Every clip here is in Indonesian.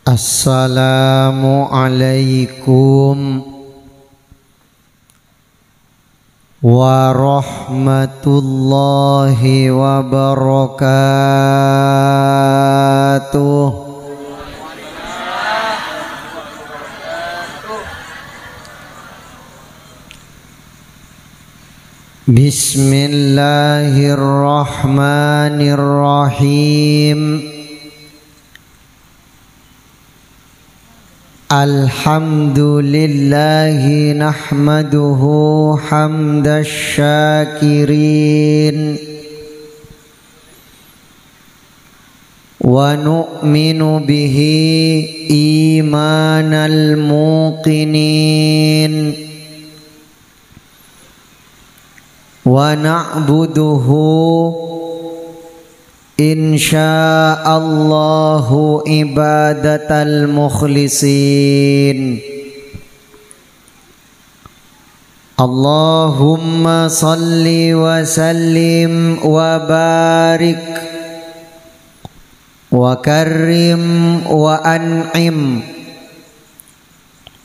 Assalamualaikum warahmatullahi wabarakatuh. Bismillahirrahmanirrahim. Alhamdulillahi nahmaduhu hamdash syakirin wa nu'minu bihi imanal muqinin wa na'buduhu insya'allahu ibadatal mukhlisin. Allahumma salli wa sallim wa barik wa karrim wa an'im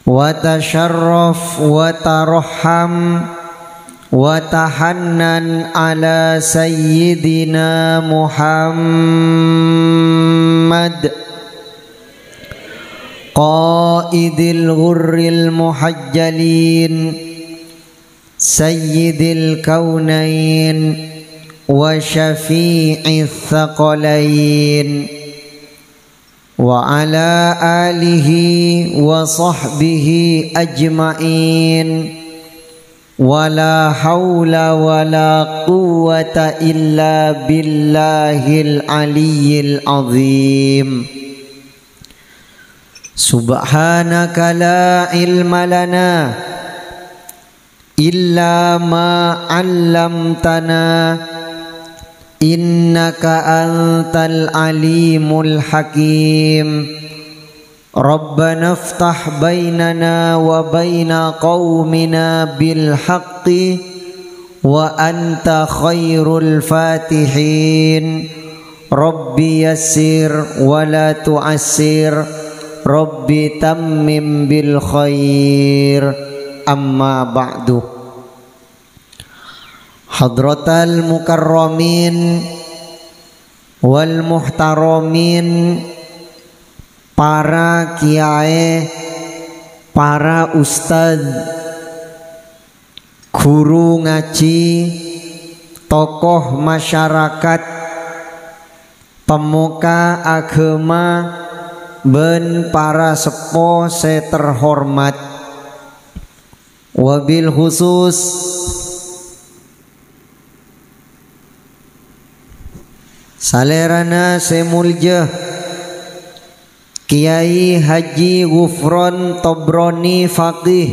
wa tasharraf wa tarham wa tahannan ala sayyidina Muhammad qaidil ghurril muhajjalin sayyidil kaunain wa syafi'ith thaqalain wa ala alihi wa sahbihi ajma'in. Wala haula wala quwwata illa billahil aliyyil azim. Subhanaka la ilma lana illa ma 'allamtana innaka antal alimul hakim. Rabbana iftah bainana wa baina qaumina bil haqqi wa anta khairul fatihin. Rabbi yassir wa la tu'assir, Rabbi tammim bil khair. Amma ba'du. Hadratal mukarramin wal muhtaramin, para kiai, para ustadz, guru ngaji, tokoh masyarakat, pemuka agama, ben para sepo se terhormat. Wabil khusus salerana semulja Kiai Haji Ghufron Tobroni Faqih,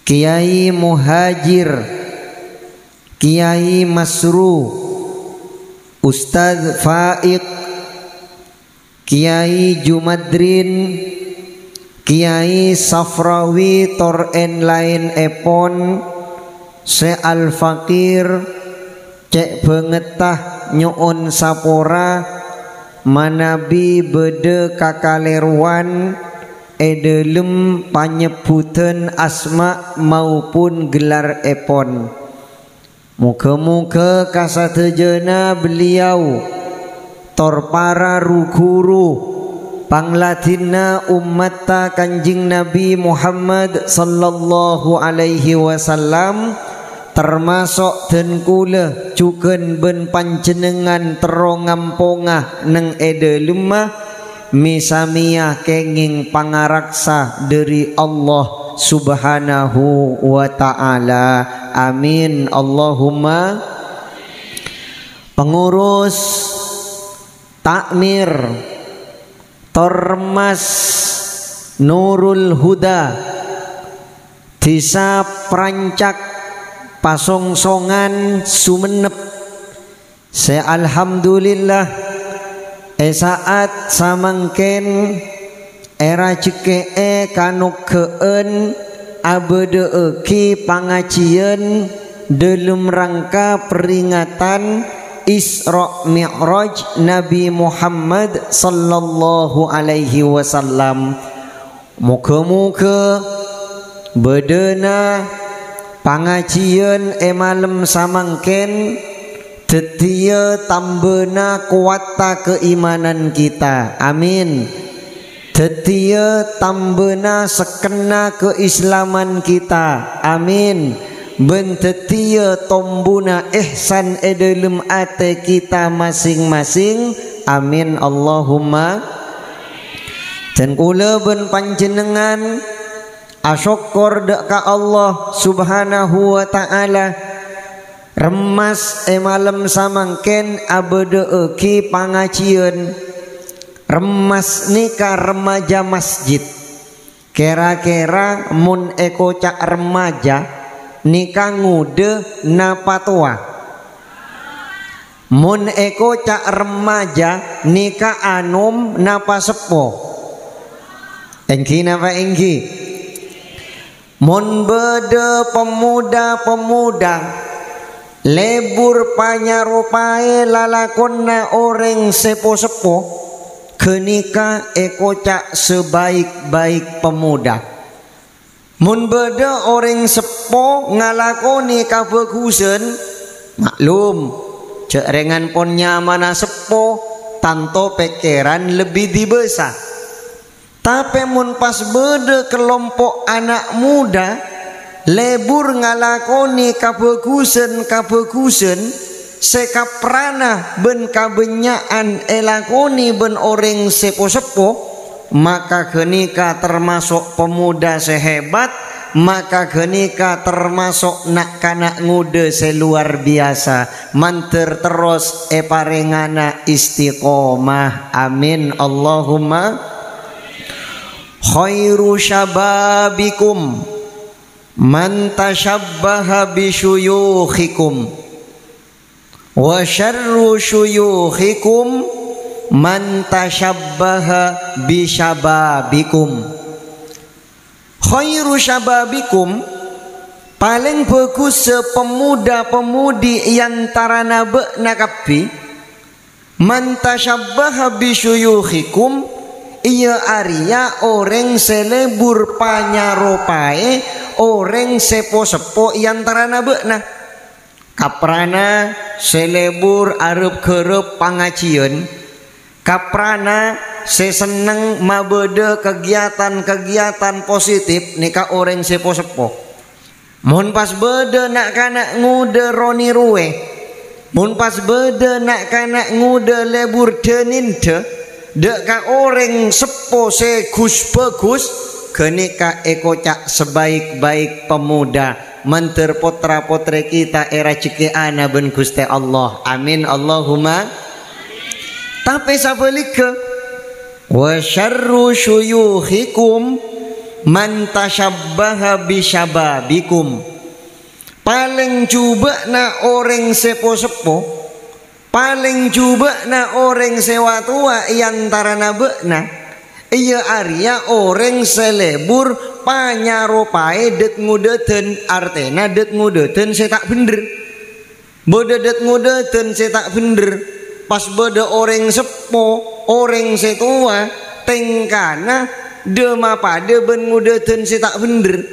Kiai Muhajir, Kiai Masru, Ustadz Faiq, Kiai Jumadrin, Kiai Safrawi Tor en lain epon, Se Al Fakir, Cek bengetah nyuun sapora, manabi bede kakaleruan edelem panyebutan asma maupun gelar epon. Muga-muga kasadejana beliau tor para guru pangladina ummata Kanjing Nabi Muhammad sallallahu alaihi wasallam, termasuk dan kula cuken ben panjenengan terongampongah neng ede lemah misamiyah kenging pangaraksa dari Allah subhanahu wa ta'ala. Amin Allahumma. Pengurus takmir Tormas Nurul Huda Desa Prancak Pasongsongan Sumenep, se alhamdulillah saat samangken era cekee kanukkeun abede eki pangajian dalam rangka peringatan Isra Mi'raj Nabi Muhammad sallallahu alaihi wasallam. Muka-muka bedena pangajian malam samangken tetia tambena kuata keimanan kita. Amin. Tetia tambena sekena keislaman kita. Amin. Ben tetia tombuna ihsan dalam ate kita masing-masing. Amin Allahumma. Dan kula ben panjenengan asyukur deka Allah subhanahu wa ta'ala remas malam samangken abede eki pangajian remas nika remaja masjid. Kira-kira mun eko cak remaja nika ngude napa tua. Mun eko cak remaja nika anum napa sepo. Engki napa engki? Mun bede pemuda-pemuda lebur panyarupae lalakonna orang sepo-sepo kenika eko cak sebaik-baik pemuda. Mun beda orang sepo ngalakoni kabagusan maklum cek rengan pon nyamana sepo tanto pikiran lebih dibesar. Tapi mun pas beda kelompok anak muda lebur ngalakoni kabagusan sekaprana ben kabenyaan elakoni ben orang sepo-sepo, maka kenika termasuk pemuda sehebat, maka kenika termasuk nak kanak ngude seluar biasa. Manter terus parengana istiqomah. Amin Allahumma. Khairu syababikum man tashabbaha bisyuyukhikum wa syarru syuyukhikum man tashabbaha bisyababikum. Khairu syababikum, paling bagus sepemuda-pemudi yang tarana bekna kapi, man tashabbaha bisyuyukhikum, iya Arya orang selebur panyaropae orang sepo-sepo yang tarana bekna. Kaprana selebur arep kerep pangajian, kaprana seseneng mabede kegiatan-kegiatan positif nika orang sepo-sepo. Mun pas bede nak kanak ngude roni ruwe, mun pas bede nak kanak ngude lebur deninde, dek ka orang sepo segus bagus kenika eko cak sebaik-baik pemuda menter putra putri kita era cike ana ben Gusti Allah. Amin Allahumma. Tapi sabalika wa syarru syuyukhikum man tashabbaha bisyababikum, paling coba na orang sepo-sepo, paling coba na orang sewa tua yang tarana bekna, iya Arya orang selebur panyaropae det ngudeten, artena det ngudeten saya tak bener, bodo det ngudeten saya tak bener. Pas bodo orang sepo, orang setua tengkana dema pada ben ngudeten saya tak bener.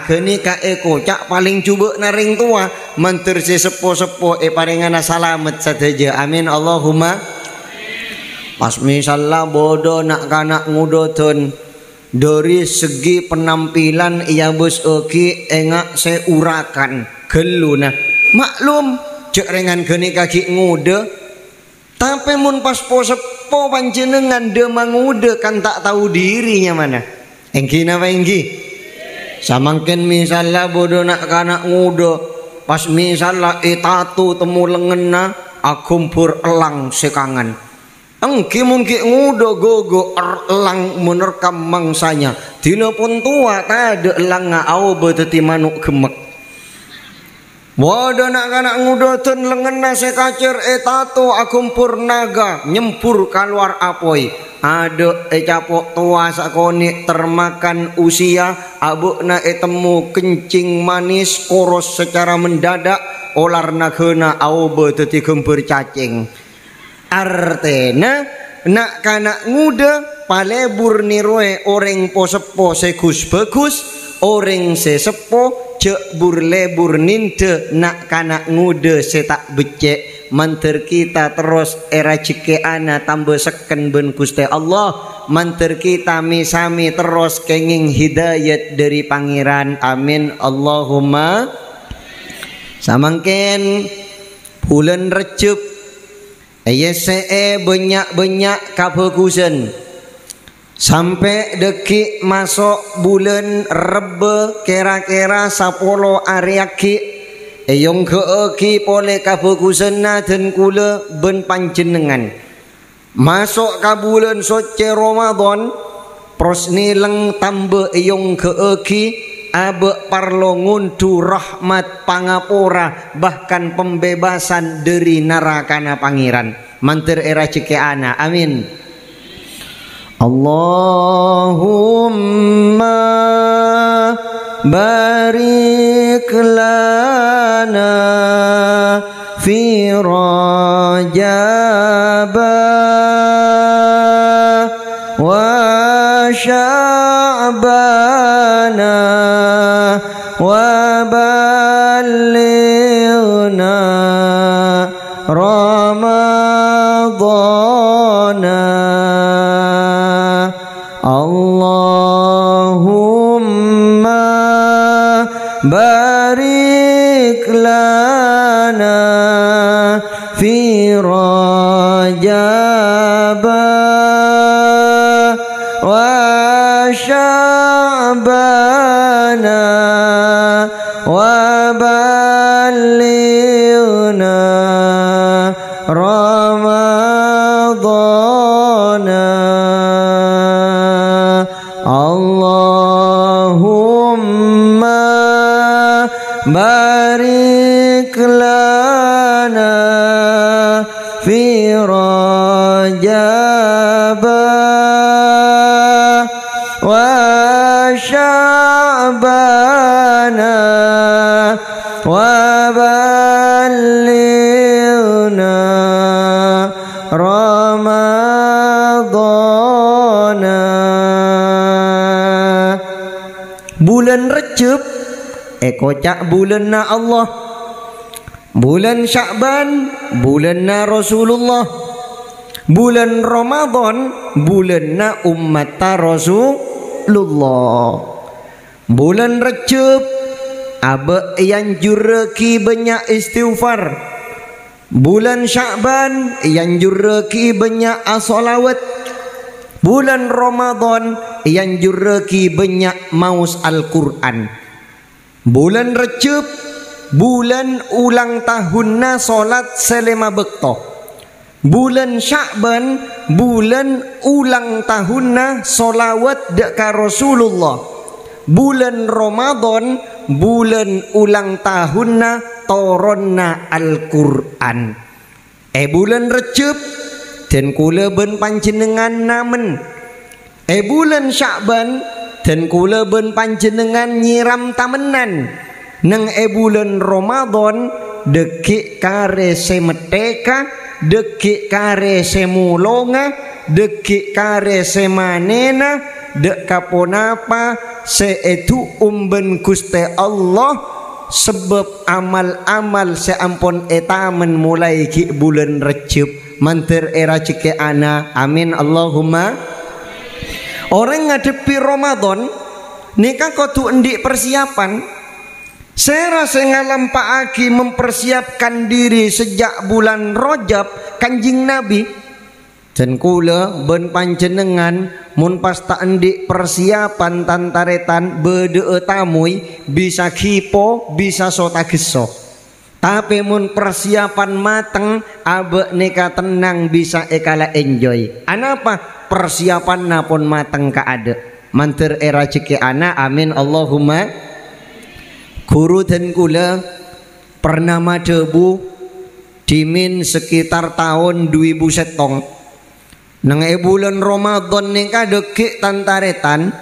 Kenika eko cak paling coba naring tua mentur si sepo-sepo parengana salamet saja. Amin Allahumma. Pas misalnya bodoh nak kanak ngudoten dari segi penampilan ia bos oki engak seurakan geluna maklum cek rengan kenika ki ngude. Tapi mun pas sepo panjenengan demang ngude kan tak tahu dirinya mana. Engki napa engki? Samangken misalnya bodoh nak kanak ngude pas misalnya itatu temu lengena akumpur elang sekangan. Engki mungkin ngudo gogo elang menerkam mangsanya. Dina pun tua tak elang ngau beteti manuk gemek. Wadah nak kanak ngudoten lengena sekacer etato akumpur naga nyempur keluar apoi. Ada capok tua sakoni termakan usia abukna temu kencing manis koros secara mendadak olar nagena auba teti gempur cacing. Artena nak kanak nguda palebur niroe orang posepo segus bagus orang sesepo cek burlebur ninte nak kanak nguda setak becek. Manter kita terus era cike ana tambah seken ben Gusti Allah. Manter kita misami terus kenging hidayat dari pangeran. Amin Allahumma. Samangken bulan Recep ayese banyak kabagusan sampai dekik masuk bulan Rebe kira-kira 10 ariaki Eyong keeki pole kabagusanna dan kula ben panjenengan masuk ka bulan suci Ramadan pros nileng tambah eyong keeki abe parlo ngundu rahmat pangapura bahkan pembebasan dari narakana pangeran. Mantir era cike ana. Amin. Allahumma barik lana fi Rajab wa Sya'bana wa ballighna Ramadana. Allahumma barik lana fi Rajab wa Sya'bana wa ballighna Ramadana. Allahumma barik lana fi Rajab wa Sya'bana wa ballighna Ramadana. Bulan Recep kocak bulan na Allah, bulan Sya'ban bulan na Rasulullah, bulan Ramadan bulan na umat Rasulullah. Bulan Recep abe yang jureki banyak istighfar, bulan Sya'ban yang jureki banyak as-salawat, bulan Ramadan yang jureki banyak maus Al-Quran. Bulan Recep bulan ulang tahunna solat selema bekto. Bulan Sya'ban bulan ulang tahunna solawat deka Rasulullah. Bulan Ramadan bulan ulang tahunna toronna Al-Quran. Bulan Recep dan kula ben panjenengan namen. Bulan Sya'ban dan kula ben panjenengan nyiram tamenan. Neng bulan Ramadan dekik kare semeteka, dekik kare semulonga, dekik kare semanena, dek kaponapa seetu umben Gusti Allah sebab amal-amal seampun etamen mulai ki bulan Recep. Mantir era cike ana. Amin Allahumma. Orang ngadepi Ramadan nikah kudu endik persiapan. Saya rasa ngalampaaki mempersiapkan diri sejak bulan Rajab Kanjing Nabi. Dan kula ben panjenengan mun pas tak endik persiapan tantaretan bede tamui bisa kipo bisa sotageso. Tapi mun persiapan mateng abe neka tenang bisa ekala enjoy. Anapa persiapan napun mateng ka ada. Mantir era ciki ana. Amin Allahumma. Guru dan kula pernah madebu dimin sekitar tahun 2007. Nang bulan Ramadan nika dekik tantaretan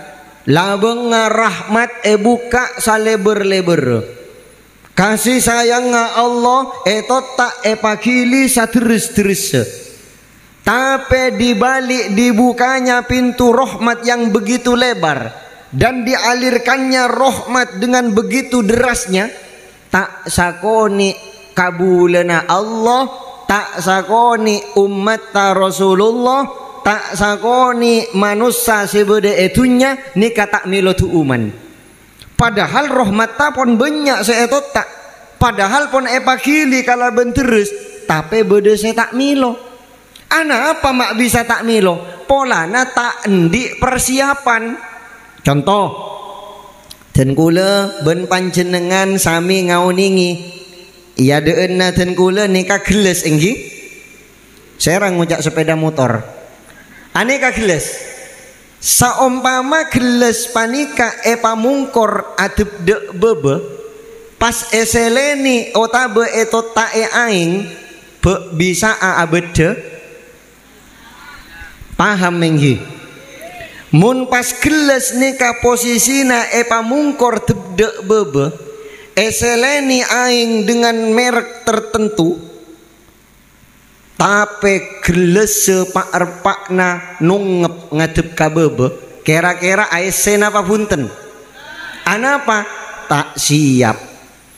labeng rahmat buka saleber-leber. Kasih sayang Allah itu tak epakili sateres-teres. Tapi dibalik dibukanya pintu rahmat yang begitu lebar dan dialirkannya rahmat dengan begitu derasnya, tak sakoni kabulana Allah, tak sakoni umat Rasulullah, tak sakoni manusia sebeda etunya nikah tak milotu uman. Padahal rahmat pun banyak seetot tak. Padahal pun epakili kalau benterus, tapi beda saya tak milo. Ana apa mak bisa tak milo? Polana tak endi persiapan. Contoh, dan kula ben panjenengan sami ngauningi, iya deuna dan kula nikah geles enggi. Saya ngucak sepeda motor. Aneka geles. Saumpama geles panika pamungkor adep dek bebe pas eseleni otabe eto tae aing be bisa abede paham menghi mun pas geles nika posisina pamungkor dek bebe eseleni aing dengan merek tertentu tapi geles sepak-repakna nungep ngadep kabebe kira-kira aisen apa punten anapa tak siap.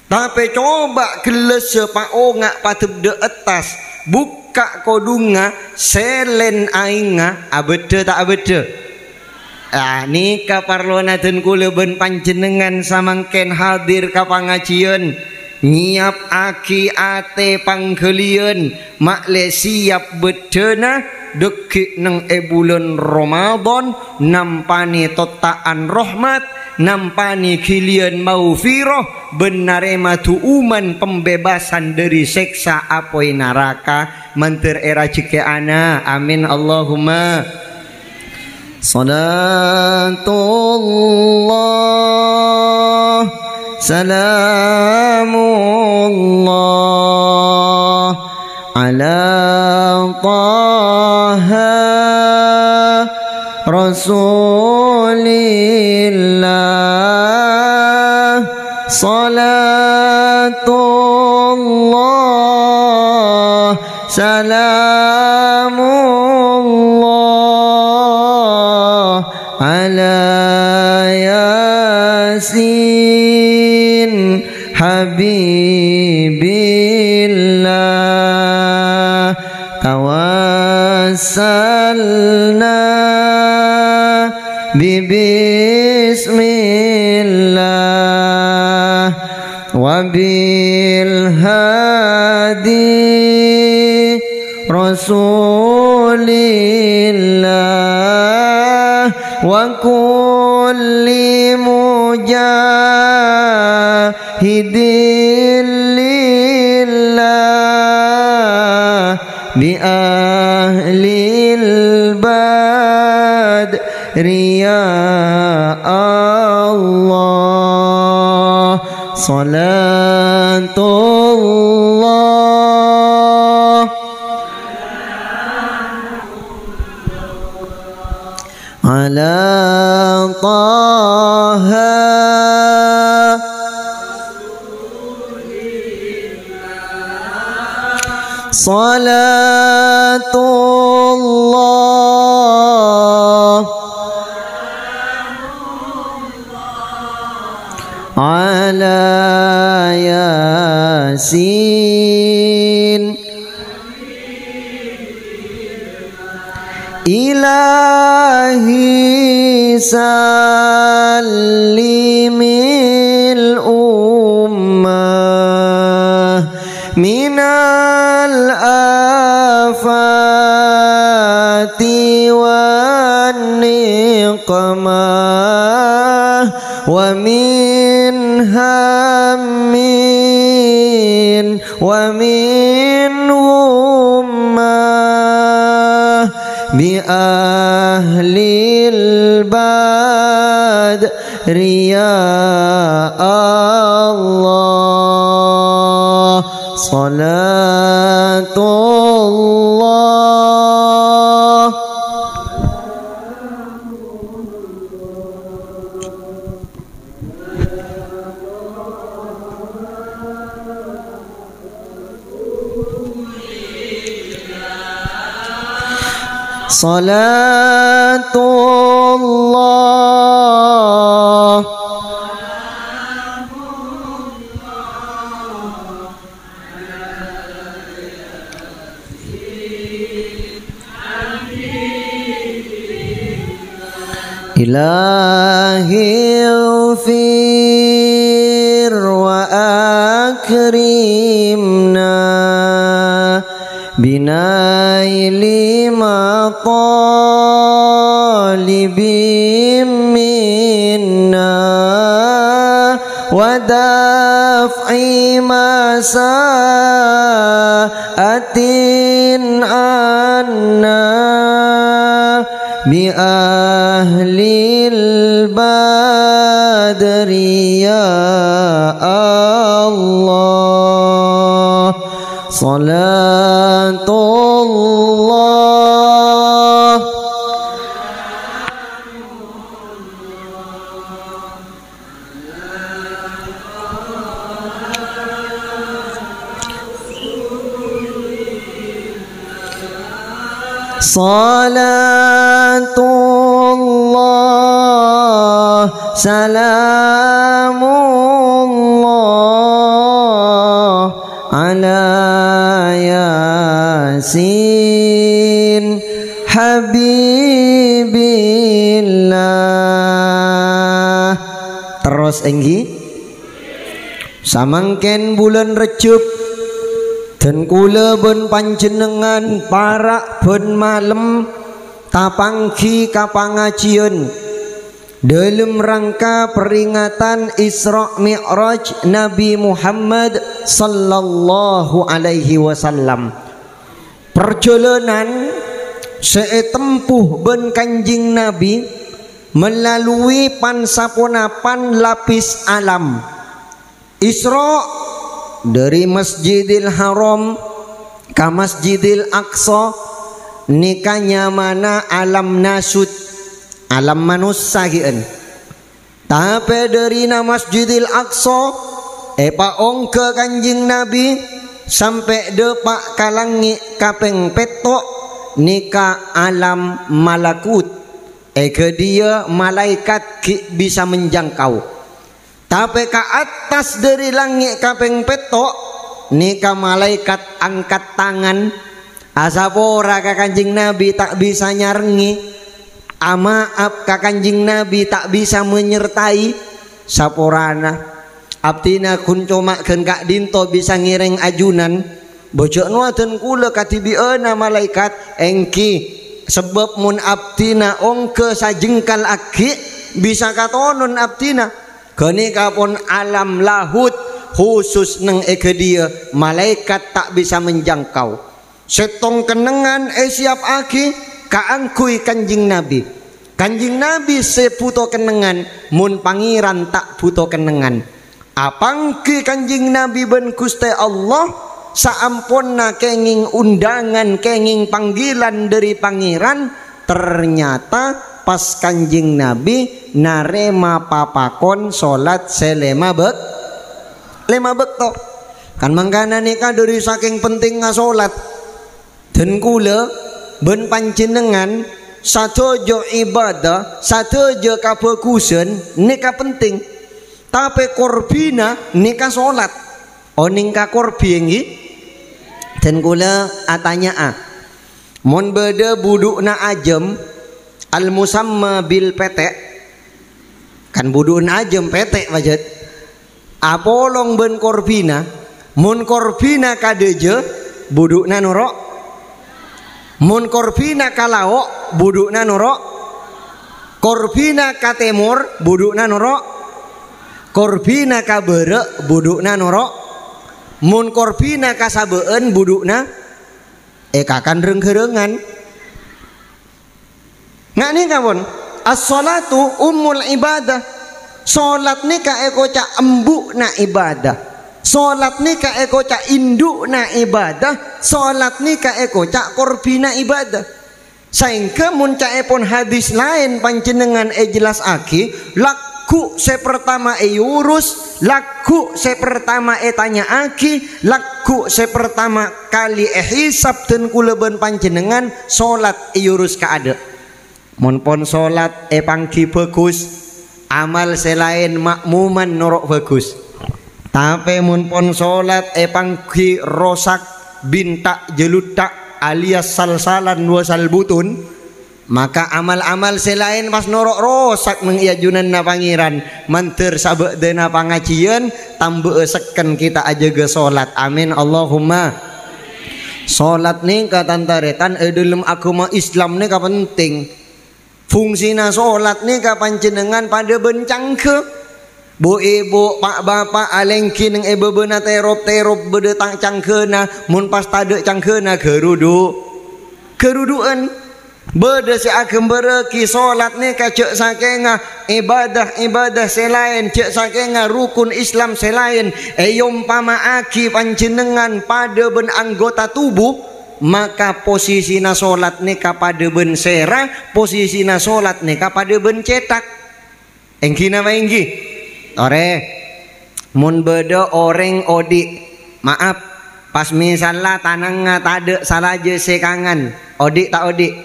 Tapi coba geles sepak ongak padep de atas buka kodunga selen ainga abede tak abede. Nika parlona den kula ben panjenengan samangken hadir ka pangajian nyiap aki ate panggelian makle siap bedena dekik neng bulan Ramadan nampani totaan rahmat nampani kilian maufiroh benarema tuuman pembebasan dari seksa apoi neraka mantir era cike ana amin Allahumma salatullah salamullah ala taha rasulillah salatullah salamullah ala yasin habibillah tawassalna bismillah wabil hadi rasulillah wa kulli mujahidin lillah bi ahlil badri ya Allah salatullah ala taha salatullah ala yasin ilahi salimil ummah minal afati wan niqmah wa min hammin wa min ummah bi ahlil badri ya Allah salatullah salatullah ilahi ighfir wa akrimna binaili matalibim minna wa daf'i masaatin anna bi ahlil badri ya Allah salatullah salatullah salamullah ala yasin habibillah. Terus enggi samangken bulan Recep dan kula ben panjenengan para ben malem tapangki kapangajian dalam rangka peringatan Isra Mi'raj Nabi Muhammad sallallahu alaihi wasallam. Perjalanan setempuh ben Kanjing Nabi melalui pansaponapan lapis alam. Isra dari Masjidil Haram ke Masjidil Aqsa nikahnya mana alam nasud alam manusia gian. Tapi dari Masjidil Aqsa paong ke Kanjing Nabi sampai depak kalangi kapeng petok nikah alam malakut. Ke dia malaikat bisa menjangkau. Tapi ke atas dari langit kapeng petok nikah malaikat angkat tangan asapora ke Kanjing Nabi tak bisa nyarengi amaap ke Kanjing Nabi tak bisa menyertai saporana abtina kunco maken kak dinto bisa ngireng ajunan bojok nuaten kula katibiana malaikat engki sebab mun abtina ongke sajengkal aki bisa katonon abtina kenika pun alam lahut khusus neng dia malaikat tak bisa menjangkau setong kenengan siap aki kaangkui Kanjing Nabi. Kanjing Nabi seputo kenengan mun pangeran tak puto kenengan apangki Kanjing Nabi ben Gusti Allah saamponna kenging undangan kenging panggilan dari pangeran ternyata pas Kanjing Nabi narema papakon solat selema lema bekto kan mangkana nikah dari saking penting ngasolat dan kula ben panjenengan satojo ibadah satojo kafokusen nikah penting tapi korbina nikah solat oningka korbi nggih dan kula atanya mon beda budukna ajem al musamma bil petek kan budukna ajem petek wajat apolong ben korbina mun korbina kadeje budukna nurok mun korbina kalao budukna nurok korbina katemur budukna nurok korbina kabere budukna nurok mun korbina kasabeen budukna kakan rengkerengan nggak nih kawan as-salatu ummul ibadah salat nih ka eko ca embu na ibadah salat nih ka eko ca induk na ibadah salat nih ka eko ca korbina ibadah sehingga mun ca epon hadis lain panjenengan jelas aki lak laku sepertama urus, laku sepertama tanya aki, laku sepertama kali hisab dan kuleben panjenengan solat urus kaada. Mun pon solat pangki bagus, amal selain makmuman norok bagus. Tapi mun pon solat pangki rosak bintak jelutak alias salsalan wasal butun, maka amal-amal selain pas norok rosak mengiajunan na pangeran manter sabek dena pangajian tambah seken kita aja ke solat. Amin Allahumma. Solat nih katantarekan dalam agama Islam nih penting. Fungsina solat nih kapanjenengan pada bencang ke bu ibu pak bapak alengkin yang bena terop bede tang cangkena mun pas tade cangkena keruduan bede si agem bereki solat nih kacek sakenga ibadah selain cek sakenga rukun Islam selain yompama aki panjenengan pada ben anggota tubuh, maka posisina solat nih kapada ben sera, posisina solat nih kapada ben cetak. Engki nama engki ore mun beda orang odi maaf pas misalnya tanang tade salah je sekangan odi tak odi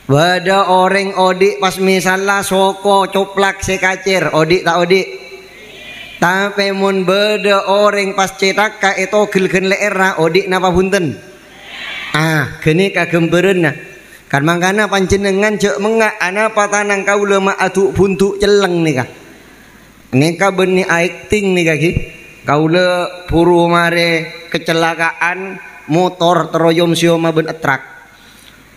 beda orang odi pas misalnya soko coplak sekacir odi tak odi. Tapi mun beda orang pas cetak ka itu gilgen leera odi napa punten kini kagemberen nah kan mangkana panjenengan cek mengak ana patanang kaula ma adu buntuk celeng nih kah ngeka benih acting nih kaki kaula puru mare kecelakaan motor teroyom sioma ben etrak.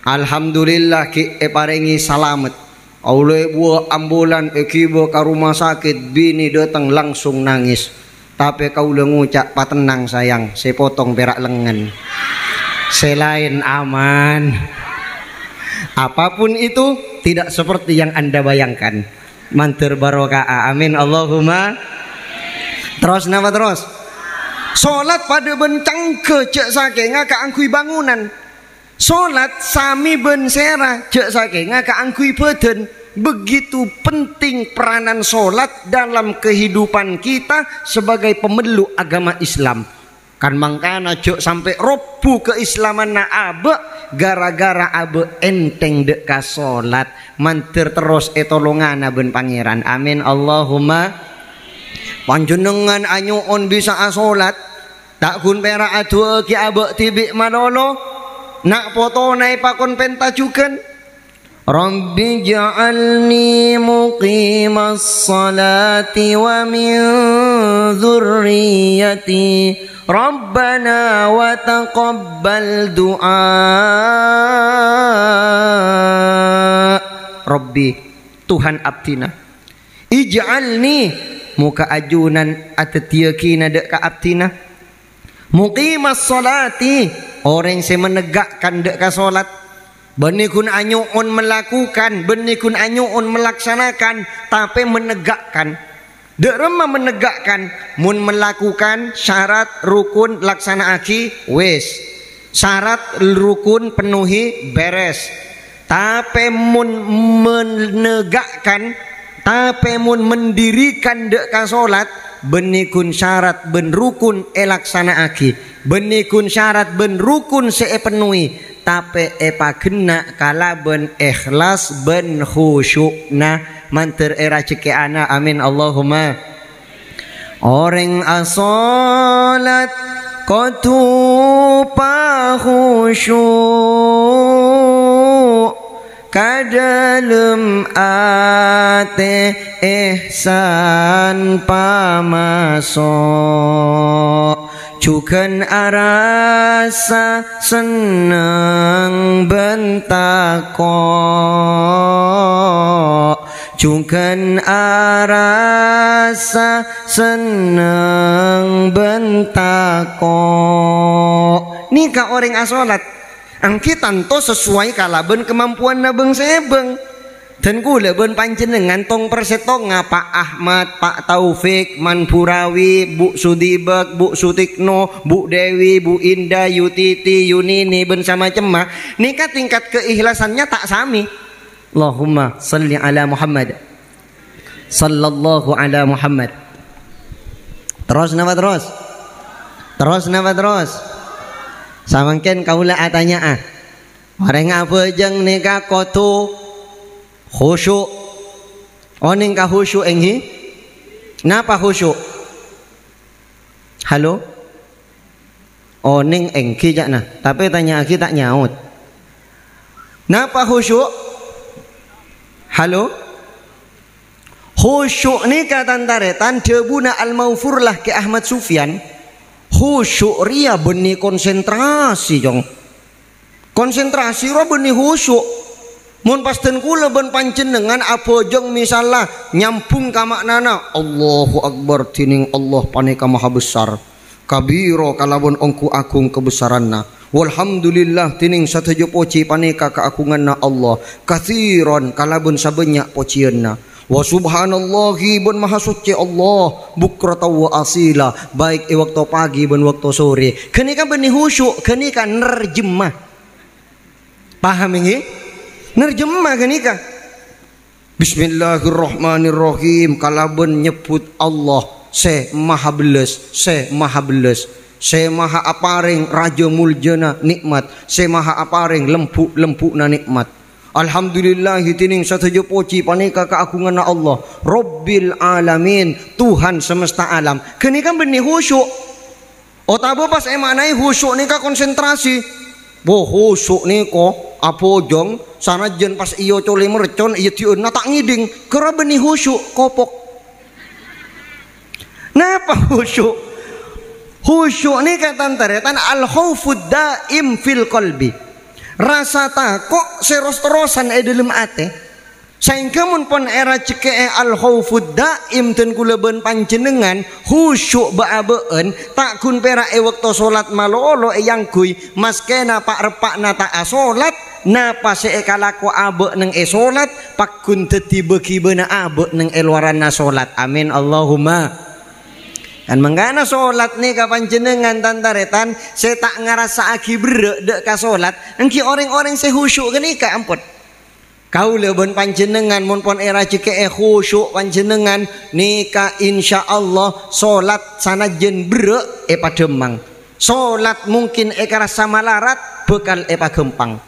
Alhamdulillah ki parengi salamet oleh buah ambulan kiba ke rumah sakit bini datang langsung nangis. Tapi kaula ngucap patenang sayang sepotong perak lengan selain aman. Apapun itu tidak seperti yang Anda bayangkan. Mantir barokah. Amin Allahumma. Terus nama terus solat pada bencang ke cek sakenga keangkui bangunan, solat sami ben sera cek sakenga keangkui beden. Begitu penting peranan solat dalam kehidupan kita sebagai pemeluk agama Islam. Kan mangkana cek sampai robu keislaman na abe gara-gara abe enteng dek ka solat. Mantir terus etolongana ben pangeran. Amin Allahumma. Panjenengan anyuon bisa asolat tak kun pera adu ki abe tibik manolo nak foto nai pakon pentajukan Rabbi ja'alni muqimas salati wa min dzurriyyati Rabbana wa taqabbal du'a. Rabbi Tuhan abdina ij'alni muka ajunan atetiakina dek ka abdina muqimas salati orang yang menegakkan dek ka solat benikun anyuun melakukan benikun anyuun melaksanakan tapi menegakkan dek remah menegakkan mun melakukan syarat rukun laksana aki wes syarat rukun penuhi beres. Tapi mun menegakkan tapi mun mendirikan dek ka solat benikun syarat ben rukun laksana aki benikun syarat ben rukun penuhi tapi kena kala ben ikhlas ben khusyukna manter era ceke ana. Amin Allahumma. Orang asolat kotupa khusyuk kadalem ate ihsan pamasok cukan arasa senang bentako cukan arasa senang bentako nikah orang asolat angkitan to sesuai kalaben kemampuan nabeng sebeng dan kula ben panjenengan tong persetong Pak Ahmad, Pak Taufik, Manpurawi, Bu Sudibek, Bu Sutikno, Bu Dewi, Bu Indah, Yutiti, Yunini ben sama cemah nikah tingkat keikhlasannya tak sami. Allahumma salli ala Muhammad. sallallahu ala Muhammad. Terus napa terus? Terus napa terus? Samangken kaula atanya orang apa jeng nika kotu khusyuk. Oning ka khusyuk enghi? Napa khusyuk? Halo? Oning engki jakna, tapi tanya aki tak nyaut. Napa khusyuk? Halo? Khusyuk ni katan taretan debuna al-maufur lah ke Ahmad Sufyan. Khusyuk ria benih konsentrasi jong. Konsentrasi ro benih khusyuk. Mun pasten kula ben panjenengan apa jong misalnya nyampung ka maknana Allahu Akbar tining Allah paneka maha besar. Kabiro kalabon ongku agung kebesaranna. Walhamdulillah tining satejo poci paneka keagunganna Allah. Kathiron kalabon sabanyak pocianna. Wa subhanallahi bun maha suci Allah bukrata wa asila, baik waktu pagi bun waktu sore. Kenika benih khusyuk, kenika nerjemah. Paham ini? Nerjemah kenika. Bismillahirrahmanirrahim kalabun nyebut Allah se maha beles, se maha beles, se maha aparing raja muljana nikmat, se maha aparing lempuk na nikmat. Alhamdulillah tining satejo poci paneka keagungan Allah Rabbil alamin, Tuhan semesta alam. Kenika benih khusyuk. Otabo pas emanai khusyuk nika konsentrasi. Bo khusyuk niko apa jong sanajan pas iyo cole mercon iya tieuna tak ngiding kera benih khusyuk kopok. Napa khusyuk? Khusyuk nika tantaretan al khaufud daim fil qalbi. Rasa takut seros-terosan dalam ate. Sehingga mun pon era ceke al khaufud daim ten kula ben panjenengan khusyuk baabeun tak kun pera waktu salat malolo yang kuy maskena pak repakna tak salat napa se kalaku abe neng salat pak kun teti beki beuna abe neng luaranna salat. Amin Allahumma. Kan mangana salat nih ka panjenengan tantaretan saya tak ngerasa aki berek dek ka salat engki orang-orang saya khusyuk kenika ampun. Kau leben panjenengan mun pon era ceke khusyuk panjenengan nika insyaallah salat sanajen berek pademang. Salat mungkin karasa malarat bekal pagempang.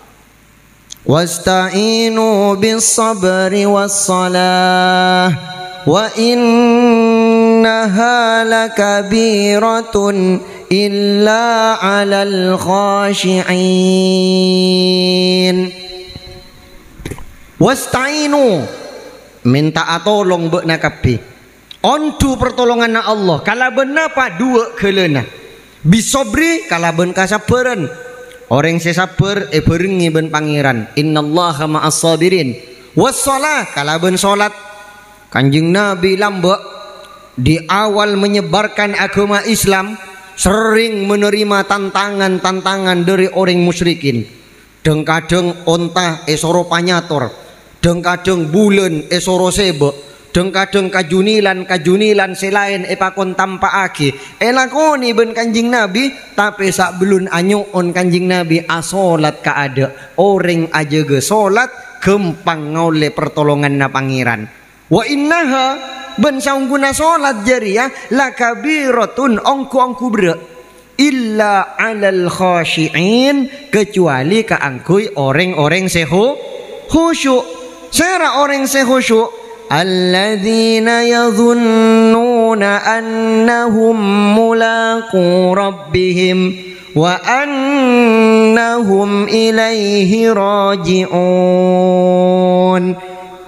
Wasta'inu bis sabri was salah wa innaha lakabiratun illa 'alal khashi'in. Wasta'inu minta tolong beuna kabeh. Ontu pertolongan Allah kalaben napa dua keuleuna. Bisobri kalaben kasabeurn. Orang sesaber berengi ben pangeran. Innallaha ma'as sabirin. Wassalah kalaben salat. Kanjeng Nabi lambek di awal menyebarkan agama Islam sering menerima tantangan-tantangan dari orang musyrikin. Deng-kadeng onta esoro panyator, deng-kadeng bulan esoro sebe, deng-kadeng kajunilan selain epakon tampaake. Elakoni ben Kanjeng Nabi tapi sak belun anyu on Kanjeng Nabi asolat kaada. Orang aja ge solat gempang ngole pertolongan na pangeran. Wa innaha ben saungguna salat jariyah lakabiratun ongku bre illa 'alal khashi'in kecuali ka angkuy orang-orang khusyuk. Sera orang khusyuk alladzina yadhunnuna annahum mulaqu rabbihim wa annahum ilaihi raji'un.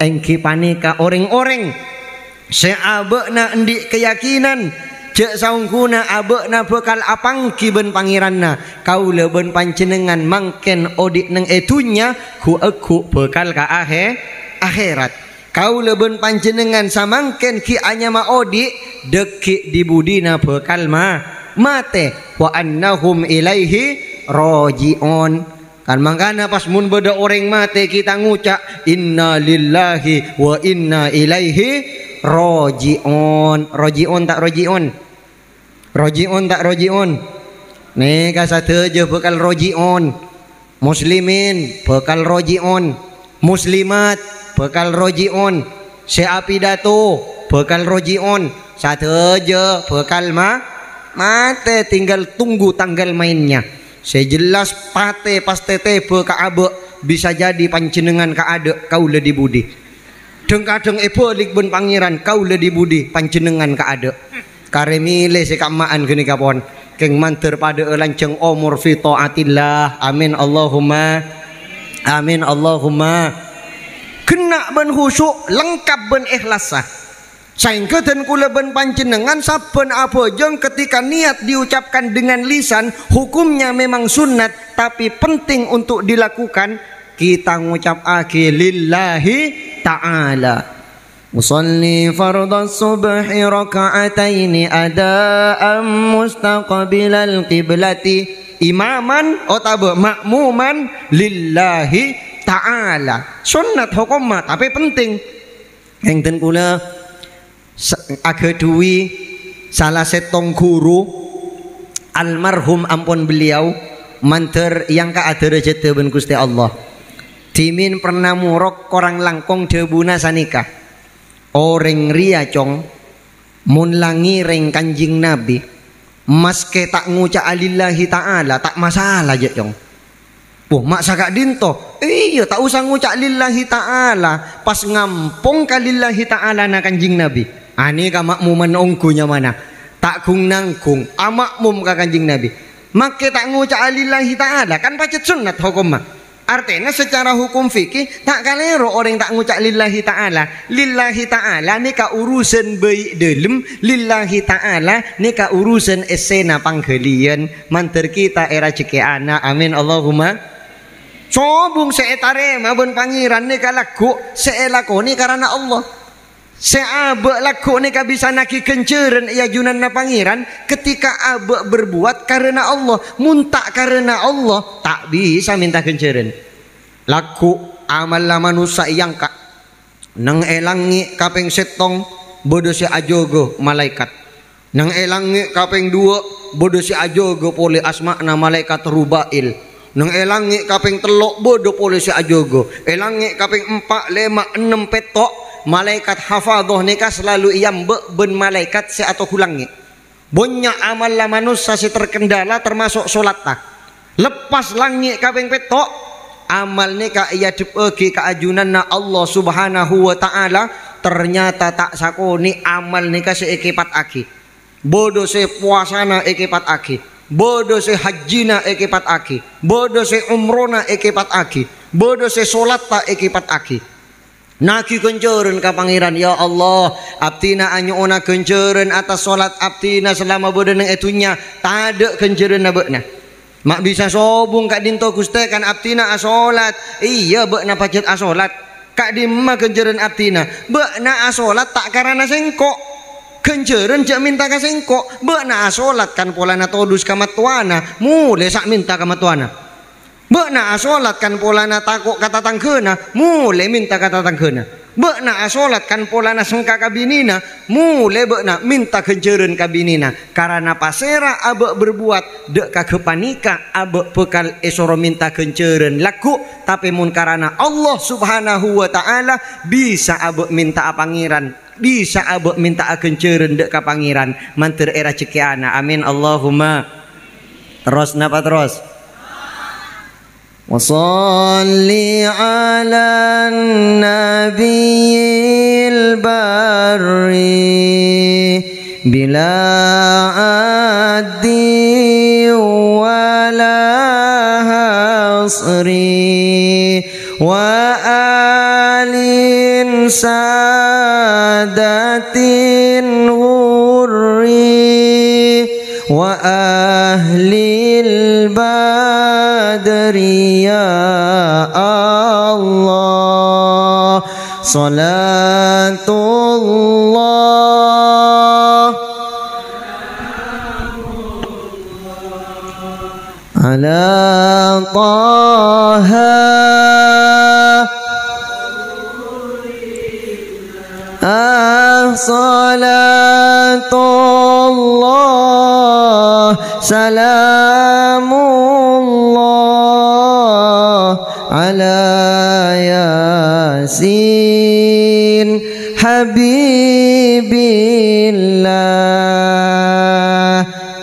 Engki panika orang-orang seabekna endik keyakinan cek saungkuna abekna bekal apangki ben pangeranna kaula ben panjenengan mangken odik neng etunya ku aku bekal ka akhirat. Kaula ben panjenengan samangken ki anyama odik deki di budina bekal mate wa annahum ilaihi raji'un. Kan mangkana pas mun beda orang mate kita ngucap inna lillahi wa inna ilaihi raji'un. Raji'un tak raji'un? Raji'un tak raji'un? Nih kasatejo bekal raji'un. Muslimin bekal raji'un. Muslimat bekal raji'un. pidato bekal rojion sateja bekal mate tinggal tunggu tanggal mainnya. Saya jelas pate pas tete beka abe bisa jadi panjenengan ka ade kau ledi budi. Deng-kadeng balik ben pangeran kau ledi budi panjenengan ka ade. Karemile sekamaan geni kapon. Keng manter pada lanceng umur fi taatillah. Amin Allahumma. Amin Allahumma. Kena ben khusyuk lengkap ben ikhlasah. Sehingga dan kula ben panjenengan saben apa jeng ketika niat diucapkan dengan lisan hukumnya memang sunat tapi penting untuk dilakukan kita ngucap lillahi ta'ala. Usalli fardhu subhi raka'ataini adaan mustaqbilal qiblati imaman atau makmuman lillahi ta'ala. Sunnat hukumah tapi penting. Enten kula aga duwi salah setong guru almarhum ampun beliau manter yang ka ada rejete ben Gusti Allah. Dimin pernah murok korang langkong debuna sanika. Orang ria cong munlangi reng kanjing Nabi maske tak ngucap alillahi ta'ala tak masalah je cong. Mak sakak dinto iya tak usah ngucap lillahi ta'ala pas ngampung kalillahi ta'ala na kanjing Nabi. Ani ka makmuman ongkunya mana tak kung nangkung amakmum ka kanjing Nabi make tak ngucap alillahi ta'ala kan pacet sunat hukumah. Artinya secara hukum fikih tak kalero orang tak ngucap lillahi ta'ala. Lillahi ta'ala ni ka urusan baik dalam, lillahi ta'ala ni ka urusan esena panggalian manter kita era ceke anak. Amin Allahumma. Sobung seetare mabun pangeran ni ka laku seelakoni karena Allah. Seabek laku ni ka bisa naki kenceren ia junan na pangeran ketika abek berbuat karena Allah muntak karena Allah tak bisa minta kenceren. Laku amal la manusia yang ka nang elangi kapeng setong bodo si ajogo malaikat nang elangi kapeng dua bodo si ajogo pole asma'na malaikat rubail nang elangi kapeng telok bodo pole si ajogo elangi kapeng 4, 5, 6 petok malaikat hafadhoh nika selalu iyambe ben malaikat se atau hulangi banyak amal la manusia si terkendala termasuk solat tak lepas langi kapeng petok amal nika ia dipegi keajunan na Allah subhanahu wa ta'ala ternyata tak sakoni amal nika seekipat aki bodoh se puasana ekipat aki bodoh se hajjina ekipat aki bodoh se umrona ekipat aki bodoh se solat tak ekipat aki. Naki kenceren ka pangeran ya Allah abtina anyona kenceren atas solat abtina selama bodeneng etunya tade kenceren na bekna mak bisa sobung kak dinto Gusti kan abtina asolat iya bekna pacet asolat kak dimma kenceren abtina bekna asolat tak karena sengkok kenceren cak minta ka sengkok bekna asolat kan polana todus kamatuana mule sak minta kamatuana bekna asolat kan polana takut kata tangkena mulai minta kata tangkena bekna asolat kan polana sengka kabinina mulai bekna minta kenceren kabinina karena pasera abek berbuat dek kakepanika abek bekal esoro minta kenceren laku tapi mun karena Allah subhanahu wa ta'ala bisa abek minta pangeran bisa abek minta kenceren dek ka pangeran manter era cekiana. Amin Allahumma. Terus napa terus وصلي على النبي البري بلا عد ولا حصر وآل سادة غر وأهل البدر يا الله صلاة الله على طه صلاة الله سلام الله على ياسين habibillah.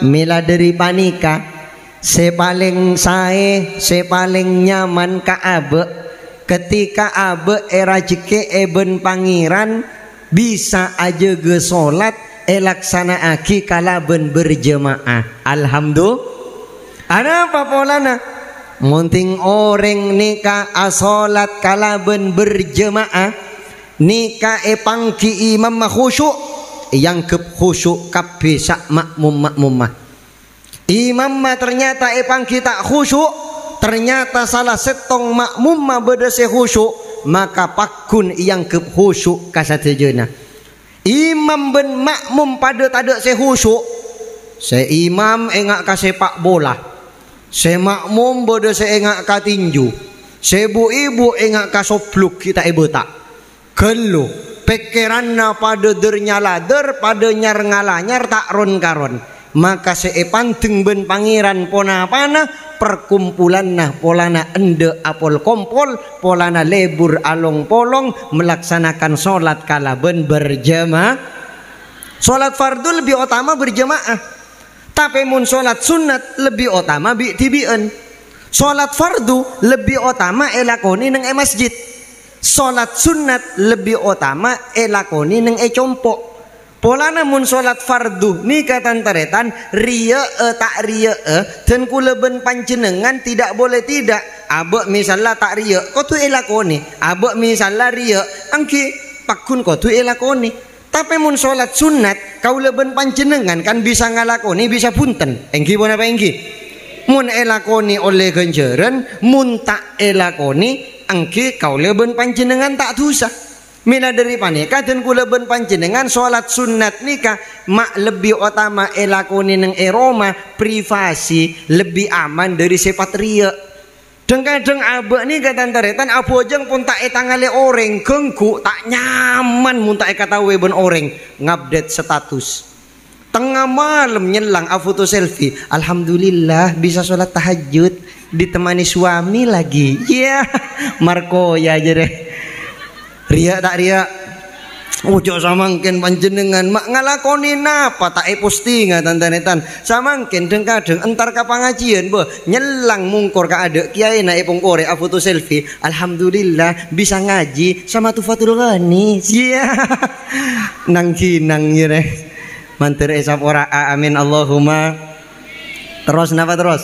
Mila dari panika sepaling sae sepaling nyaman ka abe ketika abe era jeke eben pangeran bisa aja ge salat elaksana aki kalaben berjemaah. Alhamdulillah. Ada apa polana? Munting orang nikah asolat kalaben berjemaah nikah pangki imam khusyuk yang ke khusyuk kabeh sak makmum-makmumah. Imam ternyata pangki tak khusyuk, ternyata salah setong makmumah beda se khusyuk, maka pakun yang ke khusyuk kasatejena. Imam ben makmum pada tada se khusyuk, se imam engak ka sepak bola. Se makmum bodoh se engak ka tinju, se ibu engak ka sopluk kita tak kelu pikiranna pada dernyalader pada nyar ngalanyar tak ron karon, maka se panteng ben pangeran pona pana perkumpulan nah polana ende apol kompol polana lebur along polong melaksanakan sholat kalaben berjamaah. Sholat fardu lebih utama berjamaah. Tapi mun sholat sunat lebih utama tibian. Sholat fardu lebih utama elakoni neng masjid. Sholat sunat lebih utama elakoni neng compok. Polana mun sholat fardu ni katan taretan ria tak ria dan kuleben panjenengan tidak boleh tidak. Abek misalnya tak ria, kau tu elakoni. Abek misalnya ria, angki pakun kau tu elakoni. Tapi mun sholat sunat kau leben panjenengan kan bisa ngalakoni bisa punten. Engki pun apa engki? Mun elakoni oleh genjeren, mun tak elakoni engki kau leben panjenengan tak dosa. Mina dari panika dan ku leben panjenengan sholat sunat nikah mak lebih utama elakoni neng eroma privasi lebih aman dari sepat ria. Kadang abek ni kata taretan abu jeng pun tak etangale orang gengku tak nyaman mun tak katawe ben orang ngupdate status tengah malam nyelang foto selfie, alhamdulillah bisa sholat tahajud ditemani suami lagi. Ya Marco ya aja deh. Ria tak ria ujo samangken panjenengan mak ngalakoni napa tak postingan tantanetan samangken kadang entar ka pangajian be nyelang mungkor ka adek kiai na pongkore foto selfie, alhamdulillah bisa ngaji sama Tufatul Ghani. Sia nang kinang ye mantir esap ora amin Allahumma. Terus napa terus?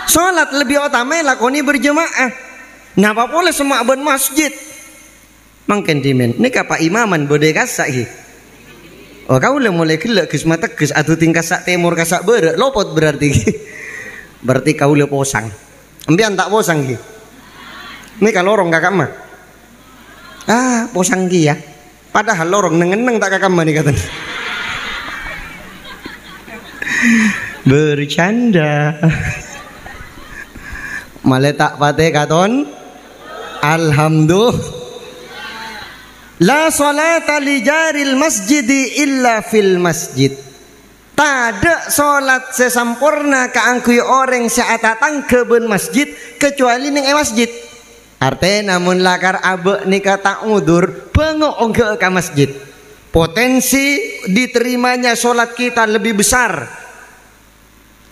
Salat lebih utama lakoni berjemaah. Napa boleh semak ben masjid? Mangken dimen ini kapa imaman bodai kasak hi. Oh kau le mulai kelak kes mata kes atau tingkat sak temur kasak berek lopot berarti. Berarti kau le posang. Empian tak posang hi. Ini kalau lorong kakak mah. Ah posang hi ya. Padahal lorong neng tak kakak mah nih katanya. Bercanda. Maletak pate katon. Alhamdulillah. La salata li jaril masjidi illa fil masjid. Tada salat sesampurna kaangkui orang seatatang keben masjid kecuali ning masjid. Arte namun lakar abe nikah tak udur bengok ongke ke masjid. Potensi diterimanya salat kita lebih besar.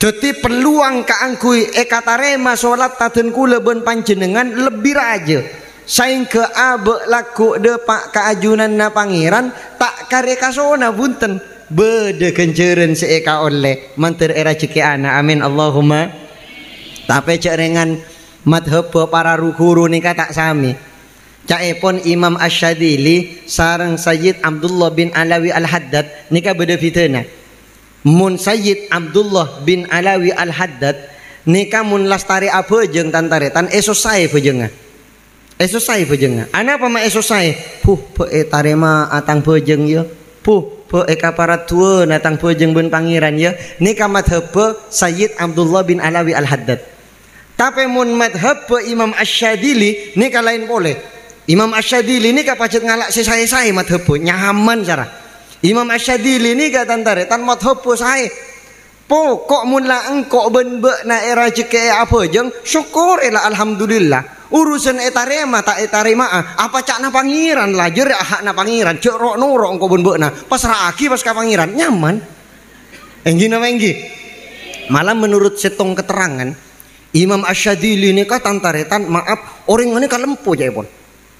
Jadi peluang kaangkui ekatarema salat taden kula ben panjenengan lebih raja. Saing ke abe laku depak keajunan na pangeran tak karya kasona bunten bede kenceren seeka oleh mantir era ceki ana amin Allahumma. Tapi cerengan madhab para rukuru ni kata sami caepon Imam Asyadili sarang Sayyid Abdullah bin Alawi Al-Haddad nika beda fitna. Mun Sayyid Abdullah bin Alawi Al-Haddad nika mun lastari apa jeung tantaretan esosai pejenga. Esosai pejeng. Ana apa ma esosai? Puh pe tarema atang pejeng ya. Puh pe kaparat tua natang pejeng ben pangeran ya. Ni ka madhab Sayyid Abdullah bin Alawi Al-Haddad. Tapi mun madhab Imam Asyadili ni ka lain boleh. Imam Asyadili ni ka pacet ngalak sesai-sai madhab nyaman cara. Imam Asyadili ni ka tantaretan madhab sae. Pokok mun la engkok ben be na era ceke apa jeng syukur ela alhamdulillah. Urusan etarema tak etarema apa cak na pangeran lah jer hak na pangeran cek rok norok engko beuna pas raki pas ka pangeran nyaman enggi na enggi. Malah menurut setong keterangan Imam Asyadili ini ka tantaretan maaf orang ini ka lempo jaya pun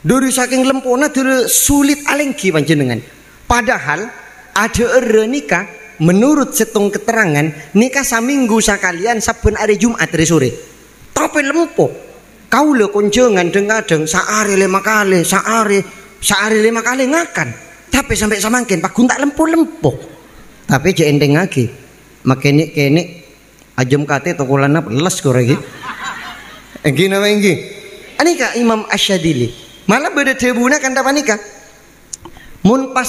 dari saking lempona dari sulit alengki panjenengan padahal ada nikah menurut setong keterangan nikah saminggu sakalian saben hari Jumat hari sore tapi lempo kau le konjengan dengadeng saari 5 kali saari 5 kali ngakan tapi sampai samangkin pak guntak lempo tapi je endeng lagi makene kene ajem kate tokolana les ko lagi enggi nama enggi anika Imam Asyadili malah beda debuna kan dapat nikah mun pas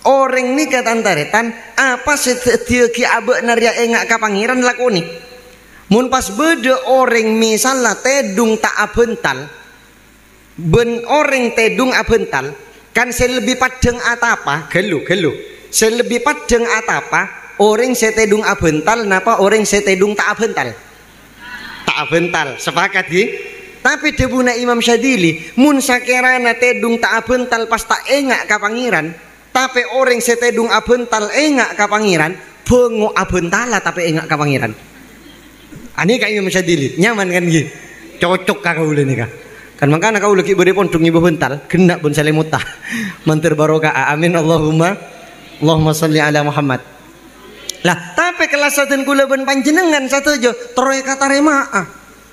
orang nikah tantaretan apa setia ki abe naria engak ka pangeran lakoni mun pas beda orang misalnya tedung tak abental ben orang tedung abental kan saya lebih padeng atapa gelu saya lebih padeng atapa orang setedung abental napa orang setedung tak abental sepakat ya tapi debuna Imam Syadili mun sakerana tedung tak abental pas tak engak ka pangeran tapi orang setedung abental engak ka pangeran bengo abentala tapi engak ka pangeran ani ka Imam Syadili nyaman kan gitu cocok ka kaula nih kan makanya kaula ki beri pondong ibu bental gendak pun salemutah mantir barokah amin Allahumma sholli ala Muhammad. Lah tapi kelasaten kula ben panjenengan satejo troe kata remaah.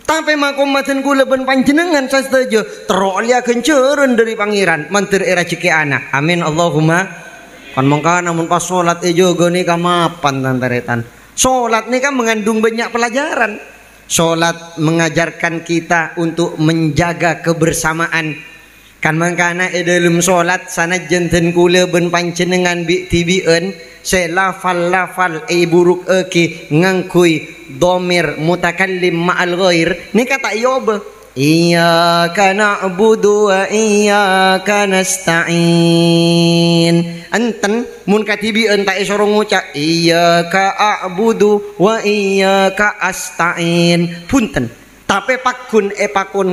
Tapi makomaten kula ben panjenengan satejo trolia kenceureun dari pangeran mantir era ceki anak. Amin Allahumma. Kan mangkana namun pas salat juga nih kamapan tantaretan. Salat nih kan mengandung banyak pelajaran. Salat mengajarkan kita untuk menjaga kebersamaan. Kan mangkana dalam salat sanajan ten kula ben panjenengan bi tibieun selafal buruk eki ngangkui domir mutakallim ma'al ghair ni kata yoba iyyaka na'budu wa iyyaka nasta'in anten mun katibi enta isoro ngucap iyyaka a'budu wa iyyaka asta'in punten tapi pakun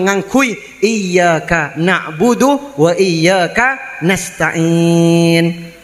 ngangkui iyyaka na'budu wa iyyaka nasta'in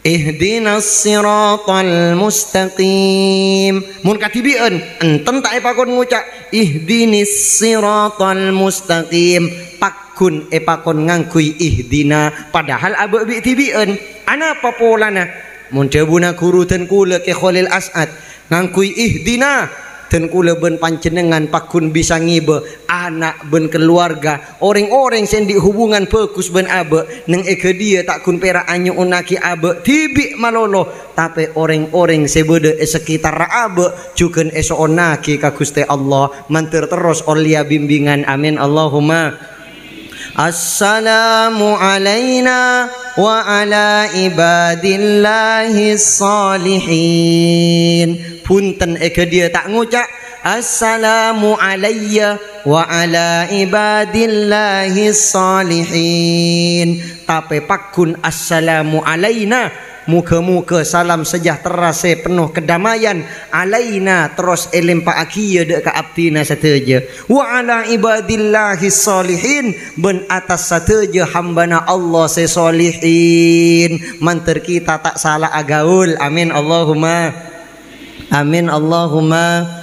ihdinas siratal mustaqim mun katibieun enten tak epakon ngucap ihdinis siratal mustaqim pakun epakon ngangkui ihdina padahal abe bi tibieun ana apa polana mun debuna guru ten kula ke Khalil As'ad ngangkui ihdina ten kula ben panjenengan pakun bisa ngibe anak ben keluarga orang-orang sendi hubungan pekus ben abe neng eke dia tak kun pera anyu unaki abe tibi malolo tapi orang-orang sebede sekitar abe cuken eso onaki ka Gusti Allah mantir terus olia bimbingan amin Allahumma. Assalamu alaina wa ala ibadillahis salihin punten eke dia tak ngucap assalamu alayya wa ala ibadillahis salihin tapi pakun assalamu alaina muka-muka salam sejahtera penuh kedamaian alaina terus elim pa akiya dek ka abdina sateja wa ala ibadillahis salihin ben atas sateja hambana Allah sesolihin manter kita tak salah agaul amin Allahumma amin Allahumma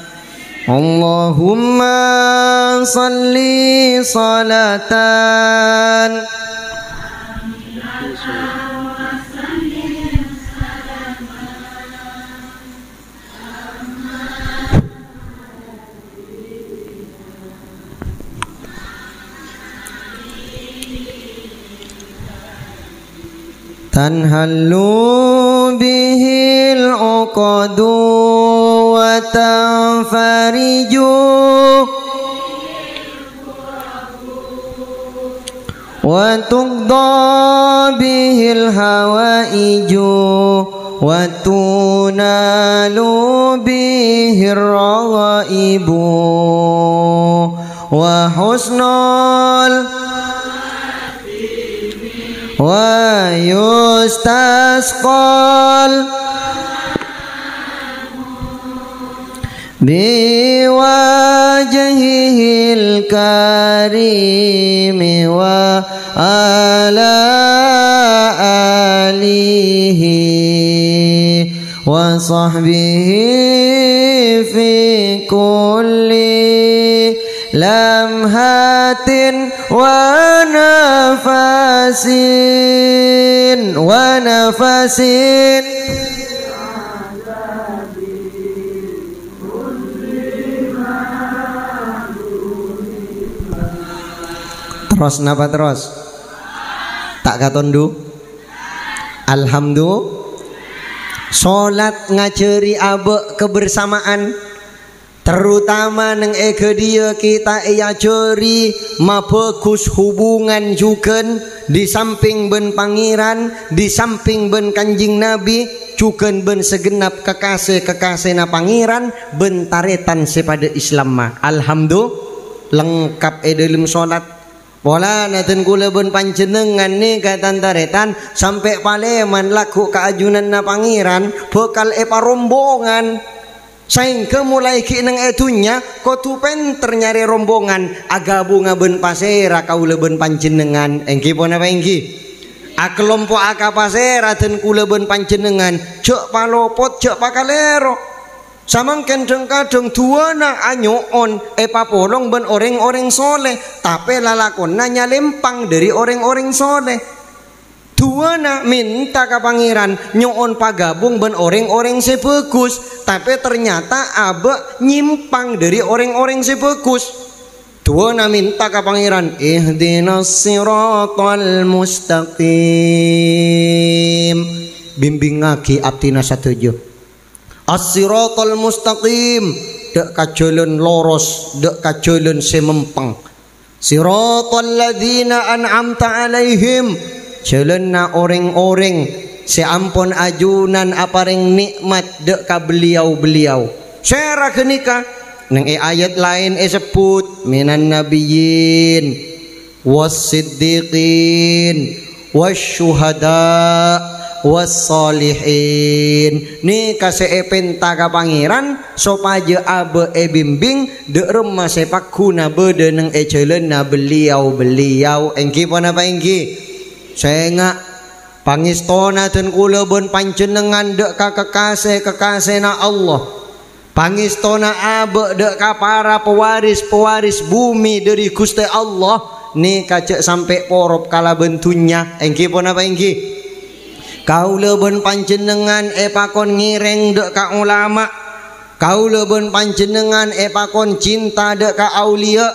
Allahumma salli salatan tanhallu bihil uqadu wa tanfariju wa tuqda bihil hawaiju wa tunalu bihir raghaibu wa husnul wa yustasqal biwajhihil الكريم وعلى آله وصحبه في كل لمحة ونفس terus napa terus tak katondu alhamdulillah. Salat ngajari abe kebersamaan, terutama neng eke dia kita jeri mabagus hubungan juga di samping ben pangeran, di samping ben kanjing nabi, juga ben segenap kekasih na pangeran, ben taretan sepada Islam mah. Alhamdulillah lengkap dalam salat. Pola naten kula ben panjenengan ni katan taretan sampai paleman laku keajunan na pangeran bekal rombongan. Sehingga mulai ki nang etunya kau tu penter nyari rombongan aga bunga ben pasera kau leben panjenengan engki pun apa engki kelompok aga pasera dan kula ben panjenengan cek palopot cek pakalero samang kadang-kadang dua na anyoon papolong ben orang-orang soleh tapi lalakon nanya lempang dari orang-orang soleh. Dua na minta ke pangeran nyoon pagabung ben orang-orang sebagus tapi ternyata abe nyimpang dari orang-orang sebagus. Dua na minta ke pangeran ihdinas siratal mustaqim bimbing ngaki abtina satuju as-siratal mustaqim dek kajalan loros dek kajalan semempang siratal ladzina an'amta alaihim jalan na orang-orang seampun ajunan apareng nikmat dek ka beliau-beliau. Syara kenika nang ayat lain sebut minan nabiyyin was-siddiqin wasyuhada was-solihin. Ni kase penta ka pangeran supaya abe bimbing dek remah sepak kuna bede nang jalan na beliau-beliau. Engki pun apa engki? Saya pangistona dan kula ben panjenengan dek ka kekasih na Allah. Pangistona abe dek ka para pewaris bumi dari Gusti Allah ni kacek sampai porop kala bentunya. Engki pun apa engki? Kaula ben panjenengan pakon ngireng dek ka ulama. Kaula ben panjenengan pakon cinta dek ka aulia.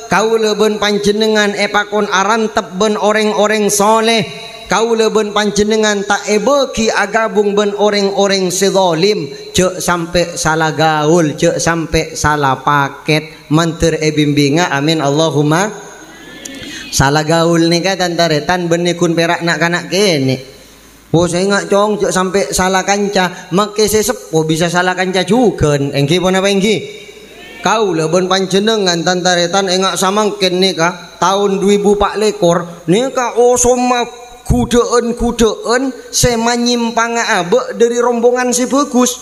Kaula ben panjenengan pakon arantep ben orang-orang soleh. Kaula ben panjenengan tak beki agabung ben orang-orang sezalim. Cek sampai salah gaul, cek sampai salah paket. Manter bimbinga amin Allahumma. Salah gaul ni kan taretan ben kun perak nak kanak kene. Oh saya nggak cong cek sampai salah kanca. Make sesepo bisa salah kanca juga. Engki pun apa engki? Kau leben panjenengan tantaretan engak samangken nika tahun 2004 nika osoma kudeen sema nyimpang abe dari rombongan si bagus.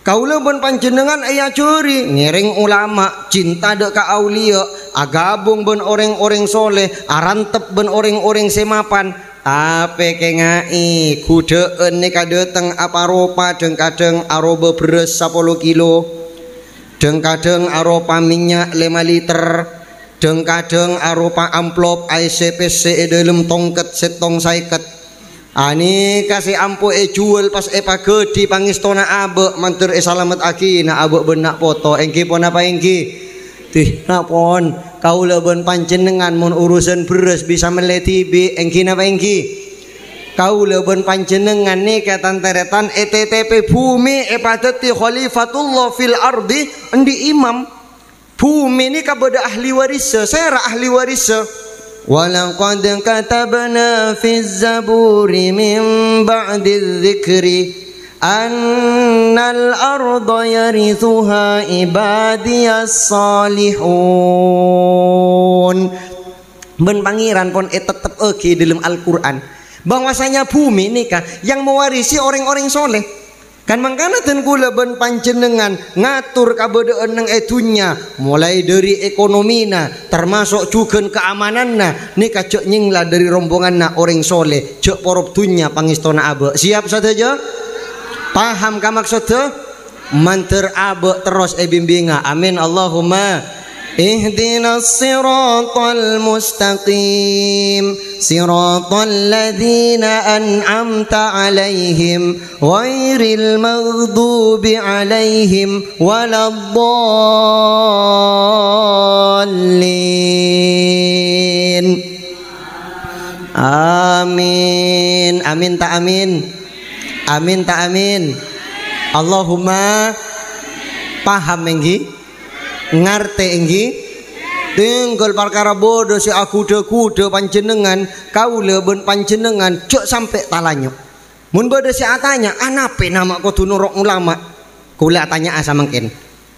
Kau leben panjenengan curi ngiring ulama cinta dek ka aulia agabung ben orang-orang soleh arantep ben orang-orang semapan tapi kengai kudeen nika dateng apa ropa kadang aroba beres 10 kilo kadang aropa minyak 5 liter kadang aropa amplop ICPC dalam tongket setong saiket ani kasih ampo jual pas pagedi pangistona abe mantur salamet akina abe benak foto engki pon apa engki tih napon kau leben panjenengan mun urusan beres bisa meletibi engki napa engki kau leben panjenengan nih katan teretan ETTP bumi padati khalifatullah fil ardi endi imam bumi ini kabada ahli waris saya ahli waris walaqad katabna fiz zaburi min ba'di dzikri annal arda yarithuha ibadiyas salihun ben pangeran pon tetep dalam Al-Qur'an bahwasanya bumi nikah yang mewarisi orang-orang soleh. Kan mangkana ten kula ben panjenengan ngatur kabadaan nang etunya, mulai dari ekonomina termasuk juga keamananna nika cek nyingla dari rombonganna orang soleh cek porop dunya pangistona abe. Siap saja? Paham ka maksudnya? Manter abe terus bimbinga. Amin Allahumma. Ihdinas siratal mustaqim siratal ladzina an'amta alaihim ghairil maghdubi alaihim waladdallin. Amin. Amin tak amin? Amin tak amin? Allahumma. Paham enggi? Ngarte enggi? Tinggal perkara bodoh si aku kuda panjenengan kaula ben panjenengan cok sampai talanyo. Mun bodoh si atanya anape nama kudu nuruk ulama. Kula tanya asa mungkin.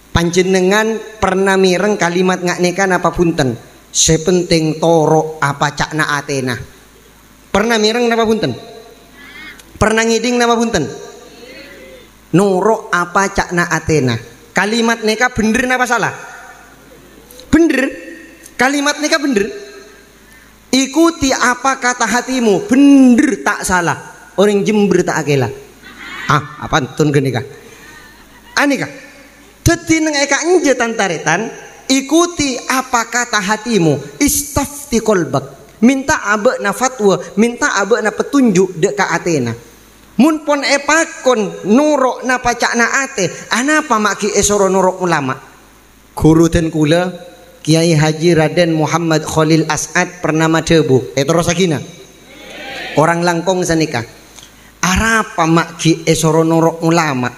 Panjenengan pernah mireng kalimat ngaknekan apa punten? Sepenting toro apa cakna atena. Pernah mireng napa punten? Pernah ngiding napa punten? Nuruk apa cakna atena. Kalimat neka bener napa salah? Bener. Kalimat neka bener. Ikuti apa kata hatimu. Bener tak salah. Orang Jember tak akela. Apa tun gini kah? Anika. Jadi neng eka nje tantaretan. Ikuti apa kata hatimu. Istafti kolbak. Minta abe na fatwa. Minta abe na petunjuk dek ka atena. Mun pon epakon nurok na pacakna ate anapa maki esoro nurok ulama. Guru dan kula Kiai Haji Raden Muhammad Khalil As'ad pernama debu terus sakina orang langkong sanika arapa maki esoro nurok ulama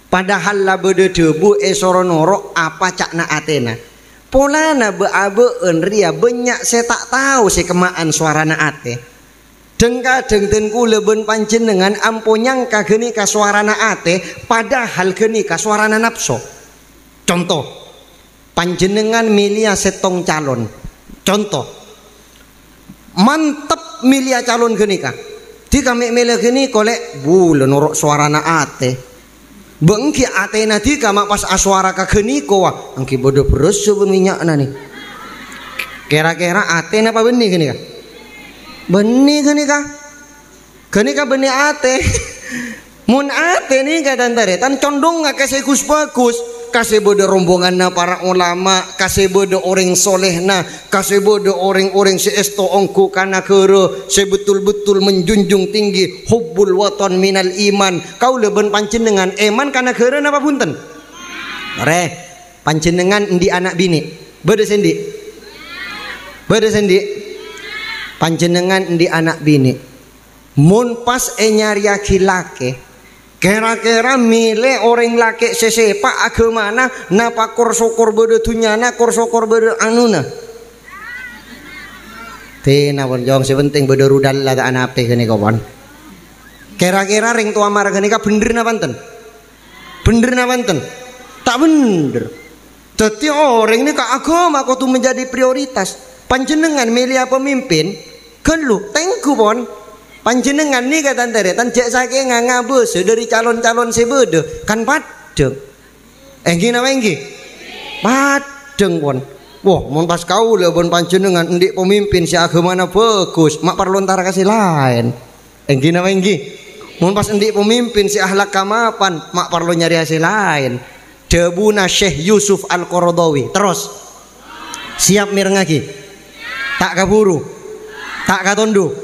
padahal la bede debu esoro nurok apa cakna atena polana beabeun ria banyak saya tak tahu si kemaan suarana ate dengka dengten kula ben panjenengan amponyang kageni ka suarana ate padahal geni ka suarana nafsu. Contoh panjenengan milia setong calon. Contoh mantep milia calon geni ka. Di kami milih geni kolek bule norok suarana ate. Bengki ate nanti kama pas aswara ka geni ko wa angki bodo beres minyakna nih. Kira-kira ate napa benih geni ka? Benih gani ka benih ate mun ate nih kadang taretan condong nggak kasih gus bagus kasih bodoh rombongan na para ulama kasih bodoh orang soleh na kasih bodoh orang-orang si esto ongku kana kero si betul-betul menjunjung tinggi hubbul waton minal iman kau leben panjenengan eman kana kero napa punten re panjenengan di anak bini beda sendi panjenengan di anak bini mun pas nyari laki kira-kira milih orang laki sesepa agamana napa korsokor beda dunyana korsokor beda anuna tina pun jong sepenting beda rudal lah tak anape gini kawan kira-kira ring tua marga nih bener na panten tak bener jadi orang ini ka agama kau tuh menjadi prioritas panjenengan milih pemimpin kelu tengku pon panjenengan nih kata teretan cek saking ngabus dari calon-calon sebede kan padeng enggi nama enggi padeng pon wah mun pas kau lebon panjenengan ndik pemimpin si agamana bagus mak perlontara kasih lain enggi nama enggi mun pas ndik pemimpin si ahlak kamapan mak perlu nyari hasil lain debuna Syekh Yusuf Al-Qaradawi terus siap mireng lagi tak kaburu tak katondo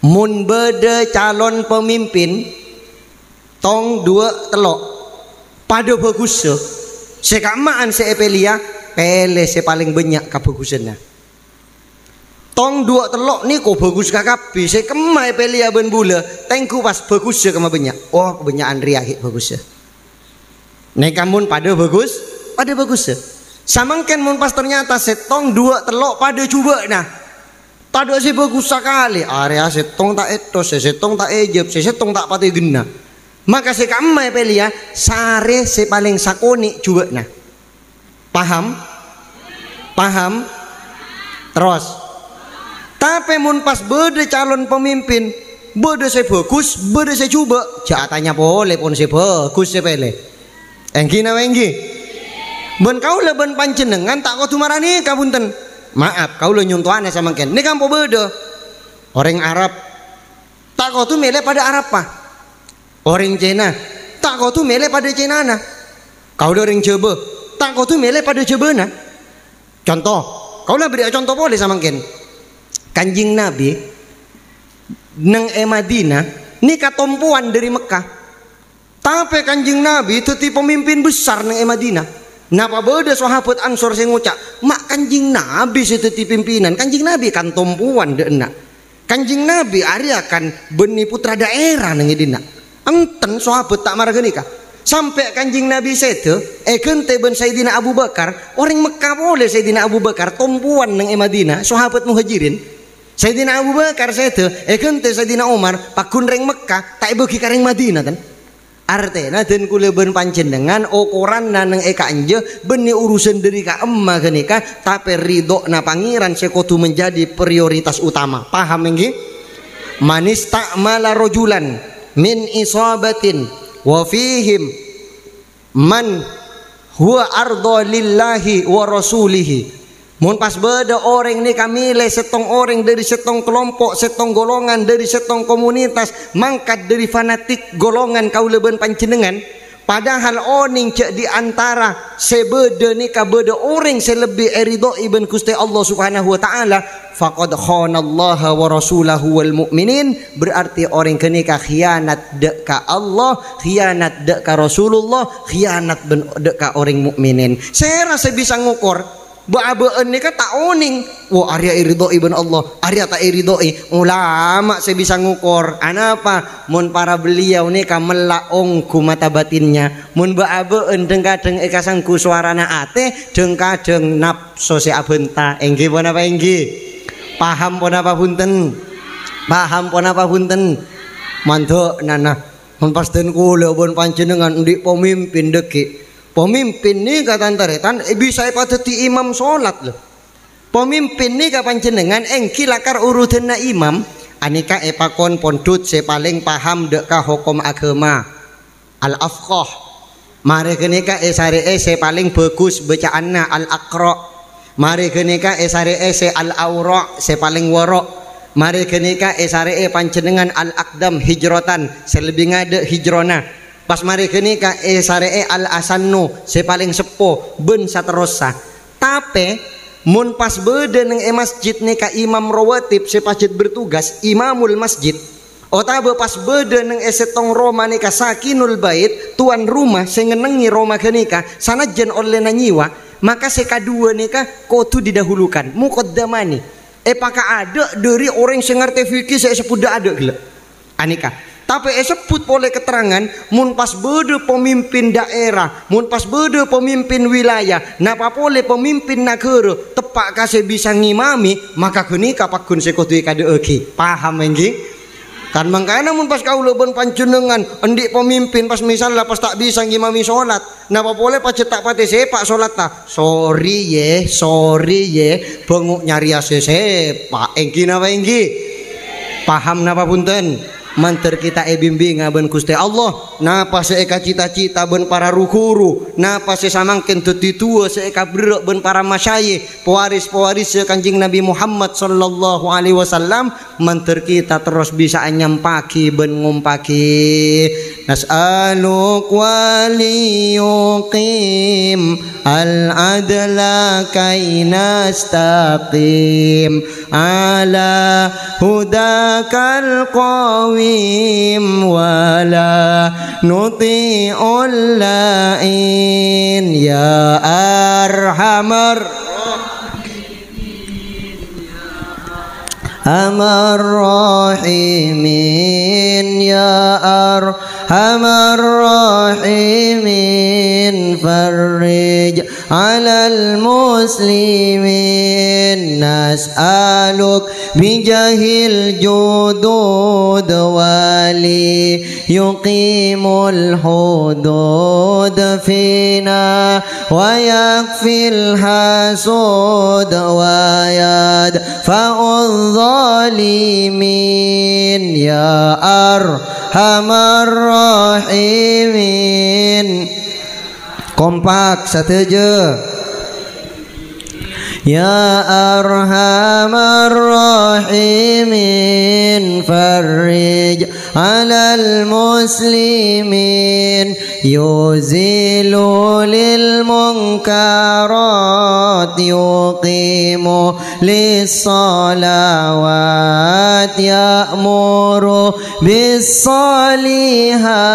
mun bede calon pemimpin tong dua telok pada bagus sekamaan seepelia pele se paling banyak kabagusannya tong dua telok nih kok bagus kakapi se kemai pelia ben bula tengku pas bagus kema banyak oh kebanyakan riahi bagus nek kamun pada bagus samangken mun pas ternyata setong dua telok pada coba nah tada si bagus sekali area setong tak etos setong tak ejeb setong tak pati gena maka si kamai pelia sare si paling sakoni coba nah paham terus tapi mun pas bede calon pemimpin beda saya bagus, beda saya coba. Jatanya boleh pun saya bagus saya pele. Engki na engki. Ben kau le ben panjenengan tak kau tumarani kapunten. Maaf, kau le nyuntuane sama ken. Ini kan po beda. Orang Arab tak kau tu mele pada Arab pa. Orang Cina tak kau tu mele pada Cina na. Kau orang Jawa tak kau tu mele pada Jawa na. Contoh, kau lah beri contoh boleh sama ken. Kanjing Nabi nang Madinah ni katompuan dari Mekah. Tapi kanjing Nabi itu pemimpin besar nang Madinah. Napa beda sahabat Ansor sing ngucap, mak kanjing Nabi itu pimpinan. Kanjing Nabi kan tompuan de enak. Kanjing Nabi Arya kan beni putra daerah nang Madinah. Enten sahabat tak marah genika. Sampai kanjing Nabi setu, gente ben Sayyidina Abu Bakar, orang Mekah boleh Sayyidina Abu Bakar tompuan nang Madinah, sahabat Muhajirin. Sayyidina Abu Bakar setu, gente Sayyidina Umar pakun reng Mekah, tak bagi kareng Madinah kan. Artena dan kule ben panjenengan ukuran nang eka anje beni urusan dari ka emma genika, tapi ridho na pangeran sekotu menjadi prioritas utama. Paham nggih? Manis ta'mala rojulan min isabatin wa fihim man huwa ardo lillahi wa rasulihi. Mun pas beda orang ni kami le setong orang dari setong kelompok, setong golongan dari setong komunitas, mangkat dari fanatik golongan kau leben panjenengan. Padahal oning cek di antara sebeda ni ka beda orang selebih eridho ibn Gusti Allah Subhanahu wa taala, faqad khanallaha wa rasulahu wal mu'minin, berarti orang kene ka khianat dek ka Allah, khianat dek ka Rasulullah, khianat dek ka orang mukminin. Saya rasa bisa ngukur Ba'abaan ni kan tak oning. Wah, Arya iridoi ben Allah, Arya tak iridoi. Ulama saya bisa ngukur. Anapa? Mun para beliau ni kan melaong ku mata batinnya. Mun ba'abaan deng-kadeng ekasangku suarana ate, deng-kadeng nafsu si abenta. Enggi pun apa enggi? Paham pun apa punten? Paham pun apa punten? Mantuk nana. Mun pas den kula pun panjenengan ndik pemimpin deki. Pemimpin ni kata antaretan bisa pateti imam solat loh. Pemimpin ni kapan jenengan engki lakar urutan na imam. Anika epakon pondut se paling paham deka hukum agama. Al afqah. Mari kenika esare se paling bagus bacaanna al aqra. Mari kenika esare se al aura se paling warok. Mari kenika esare panjenengan al akdam hijrotan selebih ngade hijrona. Pas mari kenika saree al asannu se paling sepo ben saterosa. Tapi mun pas beda neng masjid nika imam rawatib se pacet bertugas imamul masjid. Otabe pas beda neng setong Roma nika sakinul bait tuan rumah se ngenengi Roma kenika sanajan oleh nanyiwa, maka se kadua nika kotu didahulukan muqaddamani. Apakah ada dari orang sing ngerti fikih se sepuda ada gila. Anika tapi sebut boleh keterangan mun pas beda pemimpin daerah, mun pas beda pemimpin wilayah, napa boleh pemimpin negara tepak kasih bisa ngimami, maka kenika pakun sekotu kade eki. Paham enggi? Kan mangkana mun pas kau leben panjenengan endik pemimpin pas misalnya pas tak bisa ngimami sholat, napa boleh pas cetak pati sepak sholat ta? Sorry ye, benguk nyari sepak. Enggi napa enggi? Paham napa punten? Manter kita bimbing ben Gusti Allah, napa seeka cita-cita ben para rukuru, napa sesamangken tetitua seeka berek ben para masyayikh, pewaris-pewaris Kanjeng Nabi Muhammad sallallahu alaihi wasallam, manter kita terus bisa nyampaki ben ngumpaki. Nas'aluk waliyuqim al-adla kay nastaqim ala hudakal qawim wala nuti'ul la'in ya arhamar rahimin ya arhamar rahimin farrij على المسلمين نسألك بجاه الجدود ولي يقيم الحدود فينا ويكفي الحسود ويدفع الظالمين يا أرحم الراحمين. Kompak setuju. Ya arhamar rahimin farij alal muslimin yuzilu lil munkarat yuqimu lis salawat ya'muru bis salihat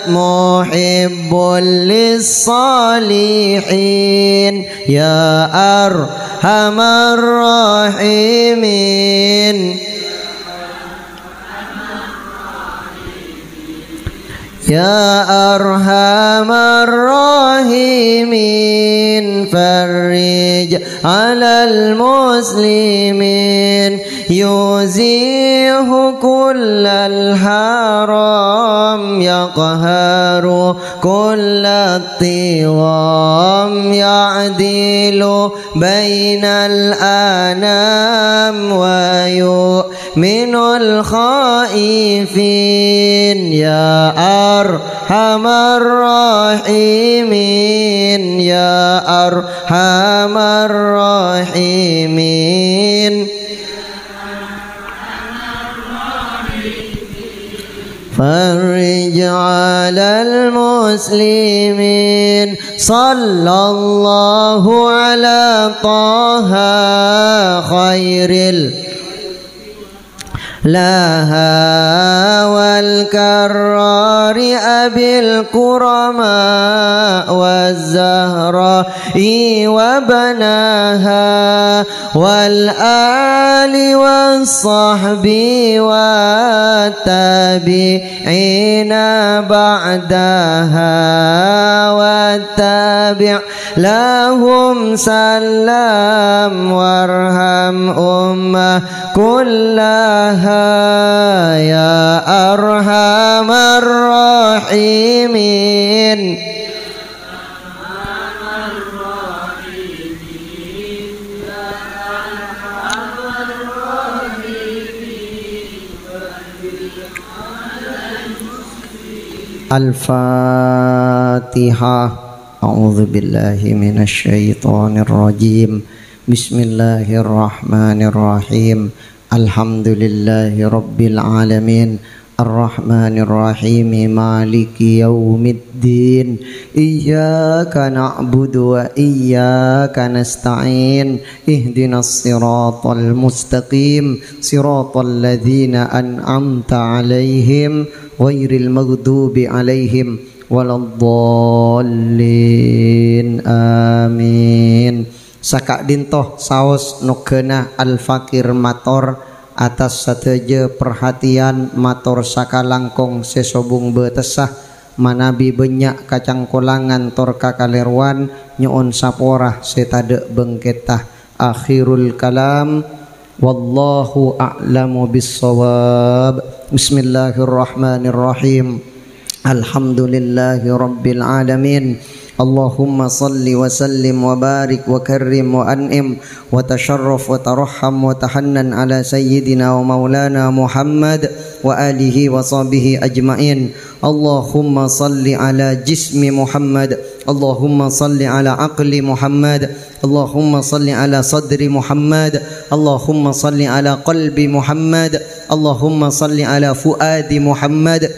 muhibbul lis salihin ya arhamar rahimin. Ya arhamar rahimin farij alal muslimin yuzihu kullal haram yaqharu kullal tiwam ya'dilu bainal anam wa yu'minul khaifin ya arhamar rahimin ya arhamar rahimin. فرج على المسلمين صلى الله على طه خير لها والكرار أبي الكرماء والزهراء وبناها والآل والصحب والتابعين بعدها والتابع لهم سلام وارحم أمة كلها يا أرحم الراحمين. الفاتحة. أعوذ بالله من الشيطان الرجيم. بسم الله الرحمن الرحيم. الحمد لله رب العالمين الرحمن الرحيم مالك يوم الدين إياك نعبد وإياك نستعين اهدنا الصراط المستقيم صراط الذين أنعمت عليهم غير المغضوب عليهم ولا الضالين آمين. Sakak dintoh saos nukena al-fakir mator atas sateje perhatian mator sakalangkong sesobung betesah manabi benyak kacang kolangan tor kakalerwan nyoon saporah setade bengketah. Akhirul kalam wallahu a'lamu bissawab. Bismillahirrahmanirrahim. Alhamdulillahi rabbil alamin. Allahumma salli wa sallim wa barik wa karrim wa an'im wa tasharraf wa tarahham wa tahannan ala sayyidina wa maulana Muhammad wa alihi wa sahbihi ajma'in. Allahumma salli ala jismi Muhammad, Allahumma salli ala aqli Muhammad, Allahumma salli ala sadri Muhammad, Allahumma salli ala qalbi Muhammad, Allahumma salli ala fuadi Muhammad,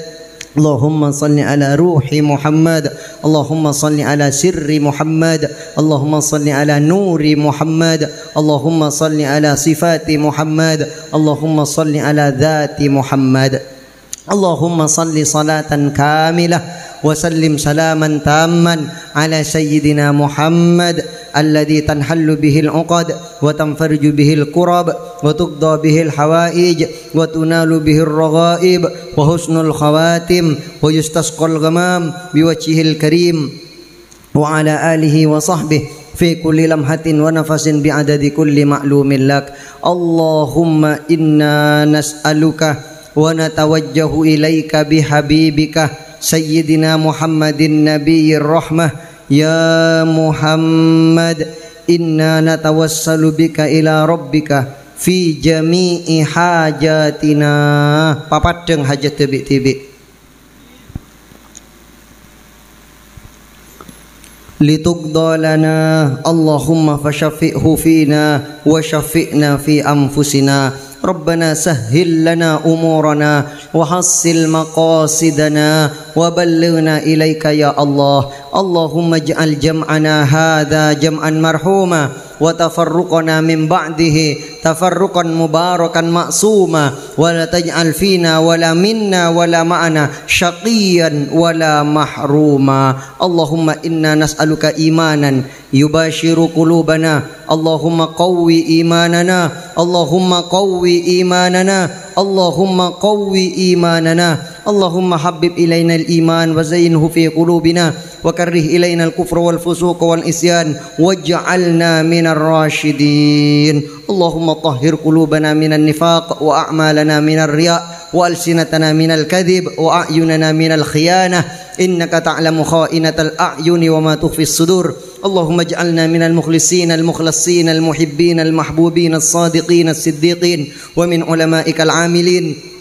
Allahumma salli ala ruhi Muhammad, Allahumma salli ala sirri Muhammad, Allahumma salli ala nuri Muhammad, Allahumma salli ala sifati Muhammad, Allahumma salli ala dhati Muhammad. Allahumma salli salatan kamilah wa sallim salaman tamman ala sayyidina Muhammad alladhi tanhallu bihil uqad wa tanfarju bihil kurab wa tuqda bihil hawaij wa tunalu bihil raghaib wa husnul khawatim wa yustasqal ghamam biwajhihil karim wa ala alihi wa sahbihi fi kulli lamhatin wa nafasin bi'adadi kulli ma'lumin lak. Allahumma inna nas'aluka wa natawajjahu ilaika bihabibika sayyidina Muhammadin nabiyyir rahmah. Ya Muhammad, inna natawassalu bika ila rabbika fi jami'i hajatina. Papadeng hajat tibik-tibik. Litugda lana Allahumma fasyafi'hu fina wa syafi'na fi anfusina. Rabbana sahhil lana umurana wa hassil maqasidana wa ballighna ilaika ya Allah. Allahumma ij'al jam'ana hadha jam'an marhuma wa tafarruqana min ba'dihi tafarruqan mubarakan ma'suma wa la taj'al fina wala minna wala ma'ana syaqiyan wala mahruma. Allahumma inna nas'aluka imanan yubashiru qulubana. Allahumma qawwi imanana. Allahumma qawwi imanana. Allahumma qawwi imanana. Allahumma habbib ilayna al-iman wa zayyinhu fi qulubina wa karrih ilayna al-kufra wal fusuq wal isyan waj'alna minar rasyidin. Allahumma tahhir qulubana minan nifaq wa a'malana minar riya' wa alsinatana minal kadhib wa a'yunana minal khiyanah. Innaka ta'lamu kha'inatal a'yuni wa ma tukhfis sudur. Allahumma ij'alna minal mukhlisin al-mukhlasin al-muhibbin al-mahbubin as-sadiqin as-siddiqin wa min ulama'ikal 'amilin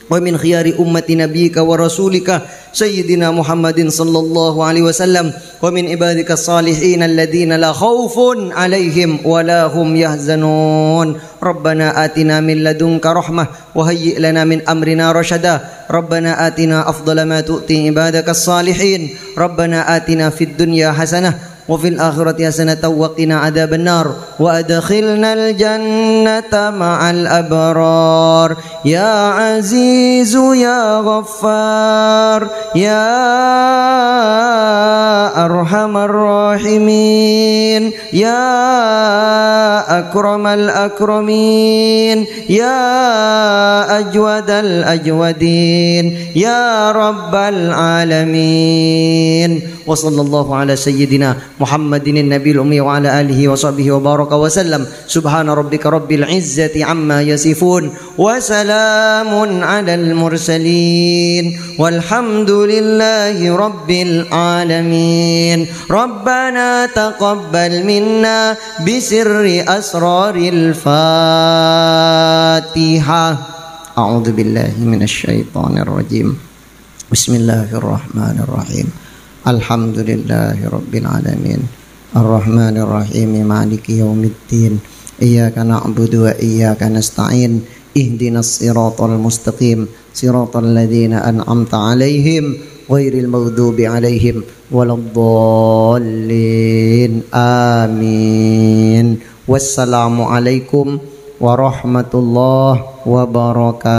wa min khiyari ummati nabiyyika wa rasulika sayyidina Muhammadin sallallahu alaihi wasallam wa min ibadika salihin alladhina la khaufun alaihim wa la hum yahzanun. Rabbana atina min ladunka rahmah wa hayyi' lana min amrina rashada. Rabbana atina afdala ma tu'ti ibadaka salihin. Rabbana atina fid dunya hasanah wa fil akhirati hasanatan wa qina adzaban nar wa adkhilnal jannata ma'al abrar. Ya azizu ya ghaffar ya arhamar rahimin ya akramal akramin ya ajwadal ajwadin ya rabbal alamin. Wa sallallahu ala sayyidina Muhammadin nabiyil ummi wa ala alihi wa sahbihi wa baraka wa sallam. Subhana rabbika rabbil izzati amma yasifun wa salamun alal mursalin walhamdulillahi rabbil alamin. Rabbana taqabbal minna bisirri asraril Fatihah. A'udzu billahi minasy syaithanir rajim. Bismillahirrahmanirrahim. Alhamdulillahi rabbil alamin. Ar-Rahmanir Rahim. Maliki yaumiddin. Iyyaka na'budu wa iyyaka nasta'in. Ihdinas siratal mustaqim. Siratal ladzina an'amta 'alaihim ghairil maghdubi 'alaihim waladdallin. Amin. Wassalamu alaikum warahmatullahi wabarakatuh.